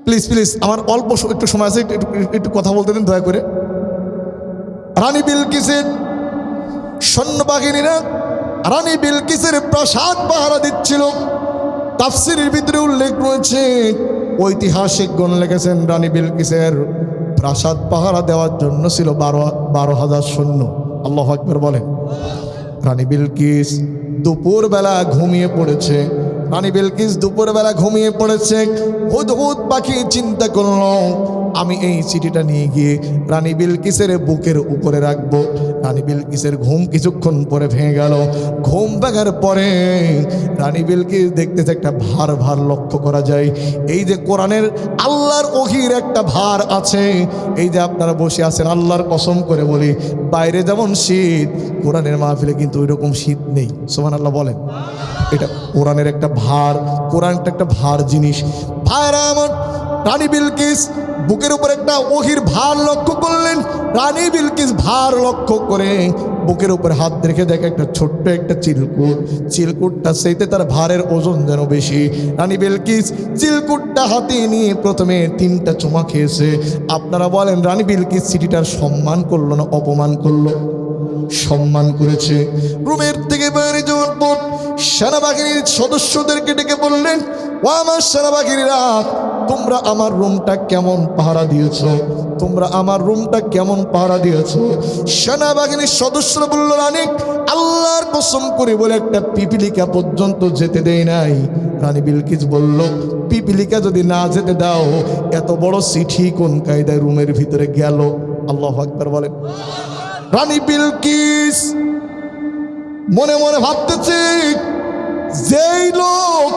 প্লিজ প্লিজ আমার অল্প একটু সময় আছে, একটু কথা বলতে দিন দয়া করে। রানী বিলকিসের সৈন্যবাহিনীরা রানী বিলকিসের প্রাসাদ পাহারা দিচ্ছিল। তাফসীরের ভিতরে উল্লেখ রয়েছে, ঐতিহাসিকগণ লিখেছেন রানী বিলকিসের প্রাসাদ পাহারা দেওয়ার জন্য ছিল 12,000 সৈন্য। আল্লাহু আকবার বলেন। রানী বিলকিস দুপুরবেলা ঘুমিয়ে পড়েছে। রানী বিলকিস দুপুরবেলা ঘুমিয়ে পড়েছে। হুদহুদ পাখি চিন্তা করল আমি এই চিঠিটা নিয়ে গিয়ে রানী বিলকিসের বুকের উপরে রাখবো। রানী বিলকিসের ঘুম কিছুক্ষণ পরে ভেঙে গেল। ঘুম ভাঙার পরে রানী বিলকিস দেখতেছে একটা ভার ভার লক্ষ্য করা যায়। এই যে কোরআনের আল্লাহর ওহীর একটা ভার আছে, এই যে আপনারা বসে আছেন, আল্লাহর কসম করে বলি বাইরে যেমন শীত, কোরআনের মাহফিলে কিন্তু ওই রকম শীত নেই। সুবহানাল্লাহ বলেন। এটা কোরআনের একটা ভার, কোরআনটা একটা ভার জিনিস। ভাইরা আমার, রানী বিলকিস বুকের উপর একটা ওহীর ভার লক্ষ্য করলেন। রানী বিলকিস ভার লক্ষ্য করে বুকের উপর হাত রেখে দেখে একটা ছোট্ট একটা চিলকুট। চিলকুটটা সেইতে তার ভারের ওজন যেন বেশি। রানী বিলকিস চিলকুটটা হাতে নিয়ে প্রথমে 3টা চুমা খেয়েছে। আপনারা বলেন রানী বিলকিস চিঠিটার সম্মান করলো না অপমান করলো? সম্মান করেছে। রুমের থেকে বাইরে যাওয়ার পর সেনাবাহিনীর সদস্যদেরকে ডেকে বললেন, ও আমার সেনাবাহিনীরা, তোমরা আমার রুমটা কেমন পাহারা দিয়েছ? তোমরা আমার রুমটা কেমন পাহারা দিয়েছ? সেনাবাহিনীর সদস্যরা বলল, রানী আল্লাহর কসম করে বলে একটা পিপিলিকা পর্যন্ত যেতে দেয় নাই। রানী বিলকিস বলল, পিপিলিকা যদি না যেতে দাও, এত বড় চিঠি কোন কায়দায় রুমের ভিতরে গেল? আল্লাহু আকবার বলেন। রানী বিলকিস মনে মনে ভাবতেছে, যেই লোক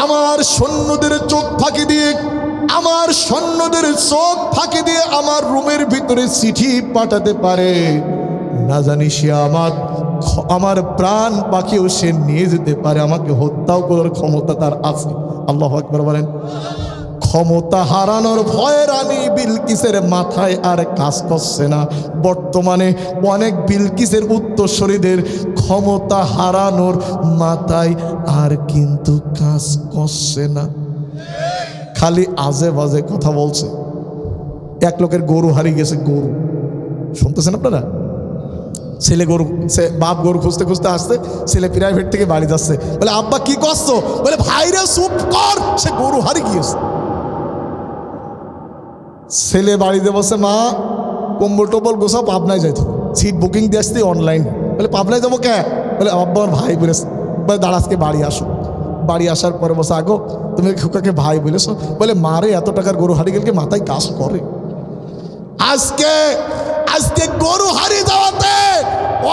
আমার সৈন্যদের চোখ ফাঁকি দিয়ে, আমার সৈন্যদের চোখ ফাঁকি দিয়ে আমার রুমের ভিতরে চিঠি পাঠাতে পারে, না জানি সে আমার প্রাণ পাখিও সে নিয়ে যেতে পারে, আমাকে হত্যাও করার ক্ষমতা তার আছে। আল্লাহু আকবার বলেন। ক্ষমতা হারানোর ভয়ে রানী বিলকিসের মাথায় আর কাজ করছে না। বর্তমানে অনেক বিলকিসের উত্তরসূরিদের ক্ষমতা হারানোর মাথায় আর কিন্তু কাজ করছে না, খালি আজে বাজে কথা বলছে। এক লোকের গরু হারিয়ে গেছে, গরু শুনতেছেন আপনারা? ছেলে গরু, বাপ গরু খুঁজতে খুঁজতে আসছে, ছেলে প্রাইভেট থেকে বাড়ি যাচ্ছে, বলে আব্বা কি করছো? বলে ভাইরে চুপ কর, সে গরু হারিয়ে গিয়েছে। ছেলে বাড়িতে বসে, মা কম্বল টম্বল গোসা, পাবনায় যাইতো, সিট বুকিং দিয়ে আসতে অনলাইন। বলে পাবনায় যাবো কে? বলে আব্বার ভাই বলেছে। বলে দাঁড়া আজকে বাড়ি আসো। বাড়ি আসার পরে বসে, আগো তুমি খোকাকে ভাই বলেছো? বলে মারে এত টাকার গরু হারিয়ে গেলে কি মাথায় কাজ করে? আজকে গরু হারিয়ে যাওয়াতে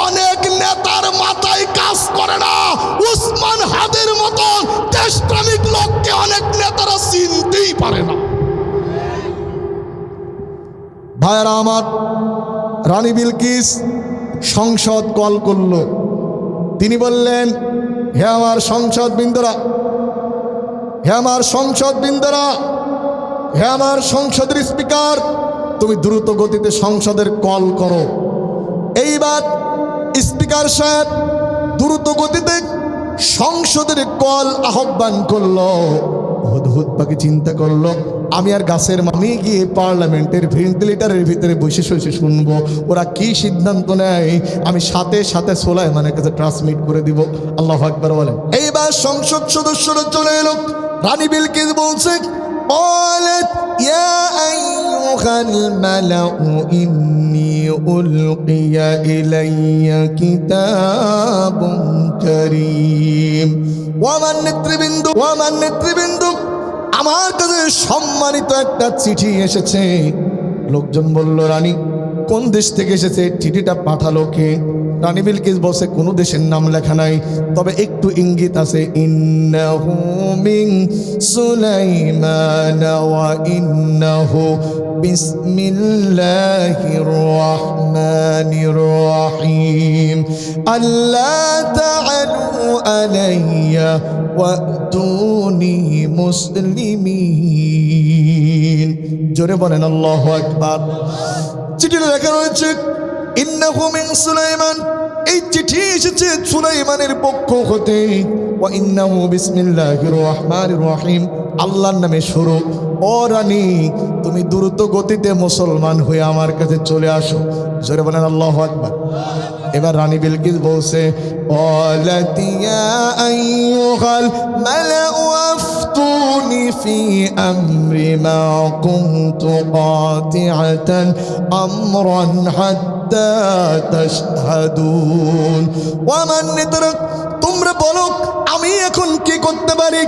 অনেক নেতার মাথায় কাজ করে না। উসমান হাদির মতন দেশপ্রেমিক লোককে অনেক নেতারা চিনতেই পারে না। ভাইরা আমার, রানী বিলকিস সংসদ কল করল। তিনি বললেন, হে আমার সংসদবৃন্দরা, হে আমার সংসদবৃন্দরা, হে আমার সংসদের স্পিকার, তুমি দ্রুত গতিতে সংসদের কল করো। এইবার স্পিকার সাহেব দ্রুত গতিতে সংসদের কল আহ্বান করলো। হুদহুদ পাখি চিন্তা করলো, আমি আর গাছের মামি গিয়ে পার্লামেন্টের ভেন্টিলেটারের ভিতরে বসে বসে শুনবো ওরা কি সিদ্ধান্ত নেয়, আমি সাথে সাথে সুলাইমানের কাছে ট্রান্সমিট করে দিব। আল্লাহু আকবার বলেন। এইবার সংসদ সদস্যরা চলে এলো। রানী বিলকিস বলছে, قالت يا أيها الملأ إني ألقي إلي كتاب كريم। ওয়ামান নেতৃবৃন্দ, আমার কাছে সম্মানিত একটা চিঠি এসেছে। লোকজন বলল, রানী কোন দেশ থেকে এসেছে, চিঠিটা পাঠালো কে? রানী বিলকিস বলছে, কোনো দেশের নাম লেখা নাই, তবে একটু ইঙ্গিত আছে, ইন্নাহু মিন সুলাইমান ওয়া ইন্নাহু বিসমিল্লাহির রহমানির রহিম আল্লা তা'আলু আলাইয়া ওয়াতুনি মুসলিমিন। জোরে বলেন আল্লাহু আকবার। চিঠিতে লেখা রয়েছে, ইন্নাহু মিন সুলাইমান, এই চিঠি এসেছে সুলাইমানের পক্ষ হতে। ওয়া ইন্নাহু বিসমিল্লাহির রহমানির রহিম, আল্লাহর নামে শুরু। ও রানী, তুমি দ্রুত গতিতে মুসলমান হয়ে আমার কাছে চলে আসো। জোরে বলেন আল্লাহু আকবার। এবার রানী বিলকিস বলছে, قالت يا أيها الملأ أفتوني في أمري ما كنت قاطعة أمرا حتى تشهدون। ومن ندرك, তোমরা বলো আমি এখন কি করতে পারি?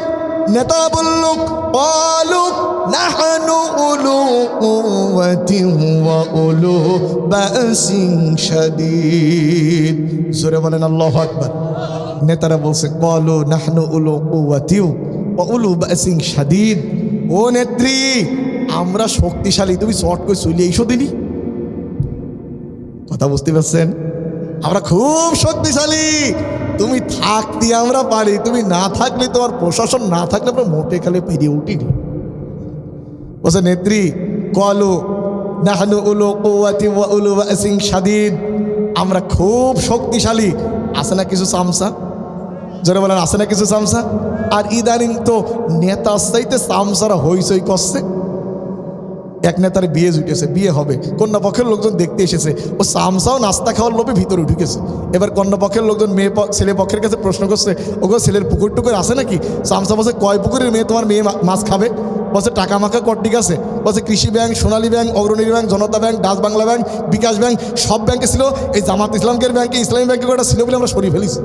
নেতা বলল, قالوا نحن أولو قوة وأولو بأس شديد। জোরে বলেন আল্লাহু আকবার। নেতারা বলছে, قالوا نحن أولو قوة وأولو بأس شديد। ও নেত্রী, আমরা শক্তিশালী, তুমি শর্ট করে চলে এসো দিনি। কথা বুঝতে পারছেন? আমরা খুব শক্তিশালী, তুমি থাকতে আমরা পারি, তুমি না থাকলে, তোমার প্রশাসন না থাকলে আমরা মোটে খালে পেরিয়ে উঠিনি। বলছে নেত্রী, কলু নাহনু উলু কুওয়াতি ওয়া উলু বাসিন শাদীদ, আমরা খুব শক্তিশালী। আছে না কিছু চামচা? যারা বলেন আছে না কিছু চামচা? আর ইদানিং তো নেতার চাইতে চামচারা হইচই করছে। এক নেতার বিয়ে জুটেছে, বিয়ে হবে, কন্যা পক্ষের লোকজন দেখতে এসেছে, ও চামচাও নাস্তা খাওয়ার লোভে ভিতরে ঢুকেছে। এবার কন্যা পক্ষের লোকজন ছেলে পক্ষের কাছে প্রশ্ন করছে, ওগো ছেলের পুকুর টুকুর আছে নাকি? চামচা বলছে, কয় পুকুরের মেয়ে তোমার মেয়ে মাছ খাবে? বলছে টাকা মাখা কট্টিক আছে। বলছে কৃষি ব্যাংক, সোনালী ব্যাংক, অগ্রণী ব্যাংক, জনতা ব্যাংক, ডাচ বাংলা ব্যাংক, বিকাশ ব্যাংক, সব ব্যাংকে ছিল, এই জামাত ইসলামকের ব্যাংকে, ইসলামী ব্যাংকে কটা ছিল বলে আমরা সরিয়ে ফেলিছি।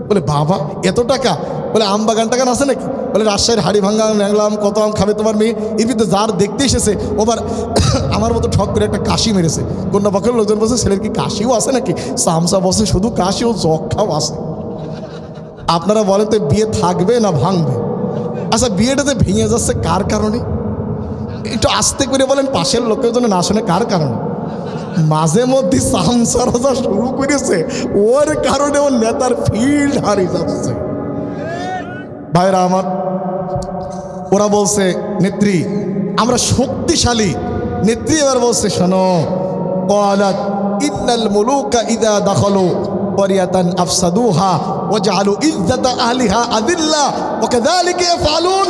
বলে বাবা এত টাকা? বলে আম বাগান টাগান আছে নাকি? বলে রাজশাহীর হাড়ি ভাঙ্গা ম্যাংলাম, কত আম খাবে তোমার মেয়ে? এর ভিতরে যার দেখতে এসেছে ওবার আমার মতো ঠক করে একটা কাশি মেরেছে। কন্যা পক্ষের লোকজন বলছে, ছেলের কি কাশিও আছে নাকি? চামচা বসে, শুধু কাশি ও যক্ষাও আছে। আপনারা বলেন তো বিয়ে থাকবে না ভাঙবে? আচ্ছা বিয়েটাতে ভেঙে যাচ্ছে কার কারণে? একটু আস্তে করে বলেন, পাশের লোকের জন্য না শুনে কার কারণে? মাঝে মধ্যে চামচারা শুরু করেছে, ওর কারণে ওর নেতার ফিল্ড হারিয়ে যাচ্ছে। ভাইরা আমার, ওরা বলছে নেত্রী আমরা শক্তিশালী। নেত্রী এবার বলছে, শোনো, ক্বালাত ইন্নাল মুলুকা ইযা দাখালু ক্বরিয়াতান আফসাদুহা ওয়া জাআলু ইজ্জাতা আহলিহা আযিল্লা ওয়া কাযালিকা ইয়াফআলুন।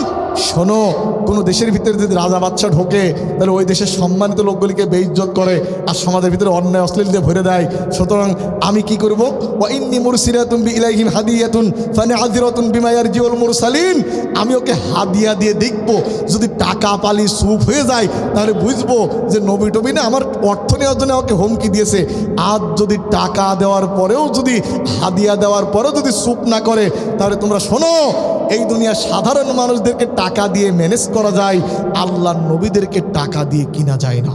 শোনো, কোনো দেশের ভিতরে যদি রাজা বাদশা ঢোকে তাহলে ওই দেশের সম্মানিত লোকগুলিকে বেইজ্জত করে আর সমাজের ভিতরে অন্যায় অশ্লীল দিয়ে ভরে দেয়। সুতরাং আমি কি করব? ওয়া ইন্নী মুরসিলাতুন বিইলাইহিম হাদিয়াতুন ফানাযিরাতুন বিমা ইয়ারজিউল মুরসালিন। আমি ওকে হাদিয়া দিয়ে দেখব, যদি টাকা পালি চুপ হয়ে যায় তাহলে বুঝবো যে নবী টবি না, আমার অর্থ নেওয়ার জন্য আমাকে হুমকি দিয়েছে। আর যদি টাকা দেওয়ার পরেও, যদি হাদিয়া দেওয়ার পরেও যদি চুপ না করে, তাহলে তোমরা শোনো, এই দুনিয়ার সাধারণ মানুষদেরকে টাকা দিয়ে ম্যানেজ করা যায়, আল্লাহর নবীদেরকে টাকা দিয়ে কিনা যায় না।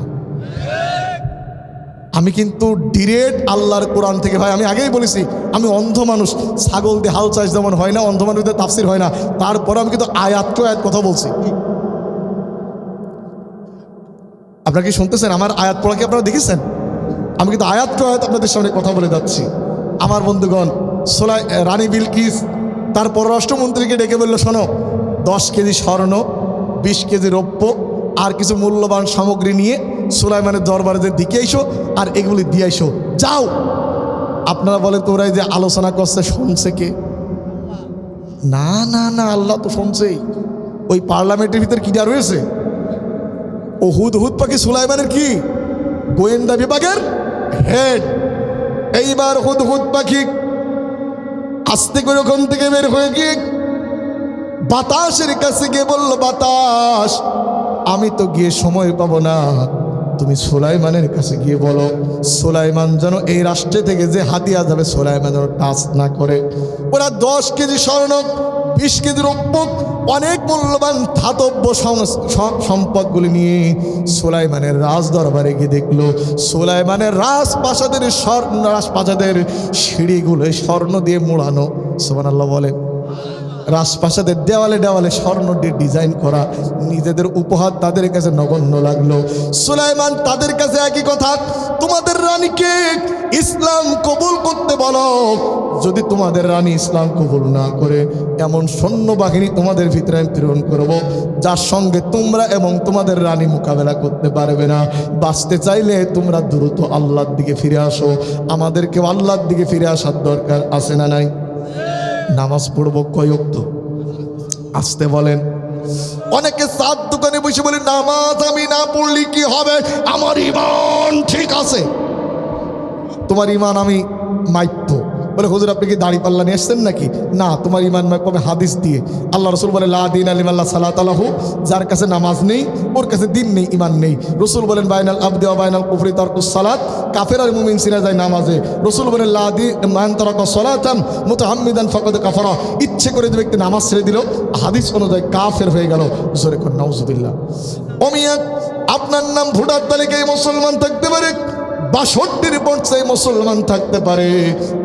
আমি কিন্তু ডিরেক্ট আল্লাহর কোরআন থেকে, ভাই আমি আগেই বলেছি, আমি অন্ধ মানুষ, ছাগল দিয়ে হাল চাষ যেমন হয় না, অন্ধ মানুষদের তাফসির হয় না, তারপরে আমি কিন্তু আয়াত কথা বলছি। আপনারা কি শুনতেছেন? আমার আয়াত পড়া কি আপনারা দেখেছেন? আমি কিন্তু আয়াত আপনাদের সামনে কথা বলে যাচ্ছি। আমার বন্ধুগণ, রানী বিলকিস তার পররাষ্ট্রমন্ত্রীকে ডেকে বলল, শোনো, 10 কেজি স্বর্ণ, 20 কেজি রৌপ্য আর কিছু মূল্যবান সামগ্রী নিয়ে সুলাইমানের দরবারের দিকে আইসো আর এগুলি দিয়ে আইসো, যাও। আপনারা বলেন তোরা এই যে আলোচনা করছে শুনছে কে? না না না, আল্লাহ তো শুনছেই। ওই পার্লামেন্টের ভিতরে কিটা রয়েছে? ও হুদ পাখি সুলাইমানের কি গোয়েন্দা বিভাগের হেড। এইবার হুদ পাখি আস্তে করে ওখান থেকে বের হয়ে গিয়ে বাতাসের কাছে গিয়ে বলল, বাতাস, আমি তো গিয়ে সময় পাবো না, তুমি সুলাইমানের কাছে গিয়ে বলো সুলাইমান যেন এই রাষ্ট্রে থেকে যে হাতিয়া যাবে সুলাইমান যেন টাচ না করে। ওরা 10 কেজি স্বর্ণ, 20 কেজি রৌপ্য, অনেক মূল্যবান ধাতব্য সম্পদগুলি নিয়ে সুলাইমানের রাজ দরবারে গিয়ে দেখলো সুলাইমানের রাজপ্রাসাদের সিঁড়িগুলো স্বর্ণ দিয়ে মোড়ানো। সুবহানাল্লাহ বলে। রাজপ্রাসাদের দেওয়ালে দেওয়ালে স্বর্ণ দিয়ে ডিজাইন করা, নিজেদের উপহার তাদের কাছে নগণ্য লাগলো। সুলাইমান তাদের কাছে একই কথা, তোমাদের রানীকে ইসলাম কবুল করতে বলো, যদি তোমাদের রানী ইসলাম কবুল না করে এমন সৈন্যবাহিনী তোমাদের ভিতরে আমি প্রেরণ করবো যার সঙ্গে তোমরা এবং তোমাদের রানী মোকাবেলা করতে পারবে না। বাঁচতে চাইলে তোমরা দ্রুত আল্লাহর দিকে ফিরে আসো। আমাদেরকেও আল্লাহর দিকে ফিরে আসার দরকার আছে না নাই? নামাজ পড়বো কয় ওয়াক্ত? আসতে বলেন। অনেকে চার দোকানে বসে বলে নামাজ আমি না পড়লে কি হবে, আমার ঈমান ঠিক আছে। তোমার ঈমান আমি মাইপো। বলে হুজুর আপনি কি দাড়ি পাল্লা নিয়ে আসছেন নাকি? না, তোমার ঈমান মাইপো আমি হাদিস দিয়ে। আল্লাহ রসুল বলে লা দিন আলিমাল্লাহ সালাত আলাহু, যার কাছে নামাজ নেই ওর কাছে দিন নেই, ঈমান নেই। রসুল বলেন বাইনাল আবদি ওয়া বাইনাল কুফরি তারকুস সালাত, কাফের আর মুমিন সিনা যায় নামাজে। রসুল বলেন লা দি মান তারাকা সালাতান মুতাআম্মিদান ফাকাদ কাফারা, ইচ্ছে করে যে ব্যক্তি নামাজ ছেড়ে দিল হাদিস অনুযায়ী কাফের হয়ে গেল। জোরে কোন নাউজুবিল্লাহ। অমিয়া আপনার নাম ভোটার তালিকায় মুসলমান থাকতে পারে, 62 পর্যায়ে মুসলমান থাকতে পারে,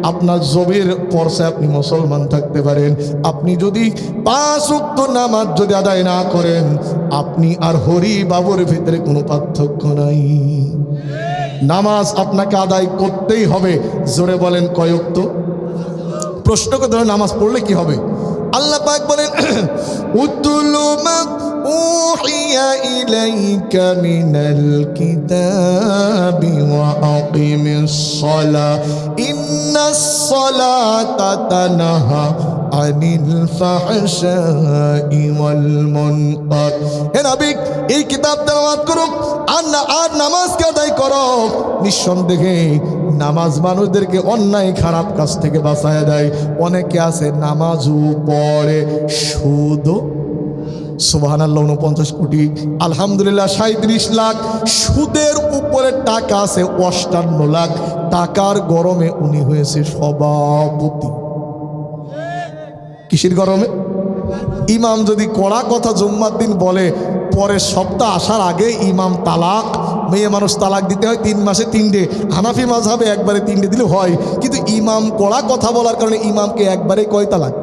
আপনার জবির পর্যায়ে আপনি মুসলমান থাকতে পারেন। আপনি যদি 5 ওয়াক্ত নামাজ যদি আদায় না করেন, আপনি আর হরি বাবুর ভিতরে কোনো পার্থক্য নাই। নামাজ আপনাকে আদায় করতেই হবে। জোরে বলেন কয় ওয়াক্ত? প্রশ্ন করে ধরে নামাজ পড়লে কি হবে? আল্লাহ পাক বলেন উতুলু মা উহিয়া ইলাইকা মিনাল কিতাবি ওয়া আকিমিস সালাহ ইন্নাস সালাতা তানহা আনিল ফাহশাই ওয়াল মুনকার। হে নবী, এই কিতাব তেলাওয়াত করো আর নামাজকে আদায় করো। নিঃসন্দেহে নামাজ মানুষদেরকে অন্যায় খারাপ কাজ থেকে বাঁচায় দেয়। অনেকে আছে নামাজও পড়ে শুধু সুবহানাল্লাহ 49 কোটি, আলহামদুলিল্লাহ 37 লাখ, সুদের উপরে টাকা আছে 58 লাখ। টাকার গরমে উনি হয়েছে সভাপতি। কিসের গরমে? ইমাম যদি কড়া কথা জুম্মার দিন বলে, পরের সপ্তাহ আসার আগে ইমাম তালাক, মেয়ে মানুষ তালাক দিতে হয় 3 মাসে 3টে। হানাফি মাযহাবে একবারে 3টে দিলে হয়, কিন্তু ইমাম কড়া কথা বলার কারণে ইমামকে একবারে কয় তালাক।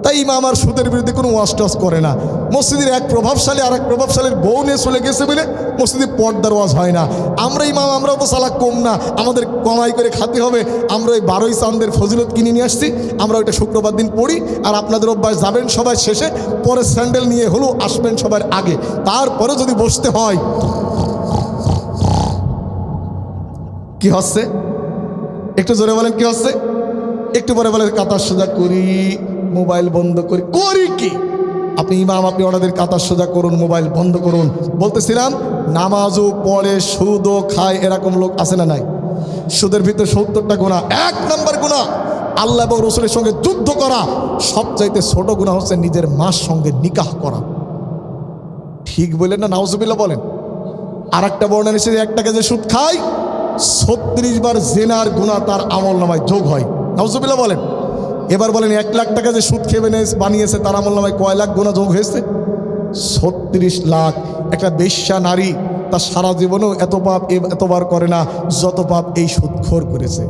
তাই ইমাম আর সুদের বিরুদ্ধে কোনো ওয়াজ টাজ করে না। মসজিদের এক প্রভাবশালী আর এক প্রভাবশালীর বউ নিয়ে চলে গেছে বলে মসজিদে পর্দার ওয়াজ হয় না। আমরা ইমাম, আমরাও তো সালাক কম না, আমাদের কমাই করে খাতে হবে। আমরা ওই 12ই চাঁদের ফজিলত কিনে নিয়ে আসছি, আমরা ওইটা শুক্রবার দিন পড়ি। আর আপনাদের অভ্যাস যাবেন সবাই শেষে, পরে স্যান্ডেল নিয়ে হলেও আসবেন সবার আগে। তারপরে যদি বসতে হয়, কি হচ্ছে একটু জোরে বলেন, কি হচ্ছে? একটু পরে বলে কাতার সোজা করি, মোবাইল বন্ধ করি। করি কি? আপনি ইমাম, আপনি ওনাদের কাতার সোজা করুন, মোবাইল বন্ধ করুন। বলতেছিলাম নামাজও পড়ে সুদও খায়, এরকম লোক আছে না নাই? সুদের ভিতরে 70টা গুনাহ। 1 নম্বর গুনাহ আল্লাহ এবং রসুলের সঙ্গে যুদ্ধ করা। সবচাইতে ছোট গুনাহ হচ্ছে নিজের মার সঙ্গে নিকাহ করা। ঠিক বলেন না? নাউজুবিল্লাহ বলেন। আর একটা বর্ণনা এসেছে, একটা যে সুদ খায় 36 বার জেনার গুনাহ তার আমল নামায় যোগ হয়। নাউজুবিল্লাহ বলেন। এবার বলেন 1 লাখ টাকা যে সুদ খেয়ে বানিয়েছে তার আমল নামায় কয় লাখ গুনাহ যোগ হয়েছে? 36 লাখ। একটা বেশ্যা নারী তার সারা জীবনেও এত পাপ এতবার করে না যত পাপ এই সুদখোর করেছে।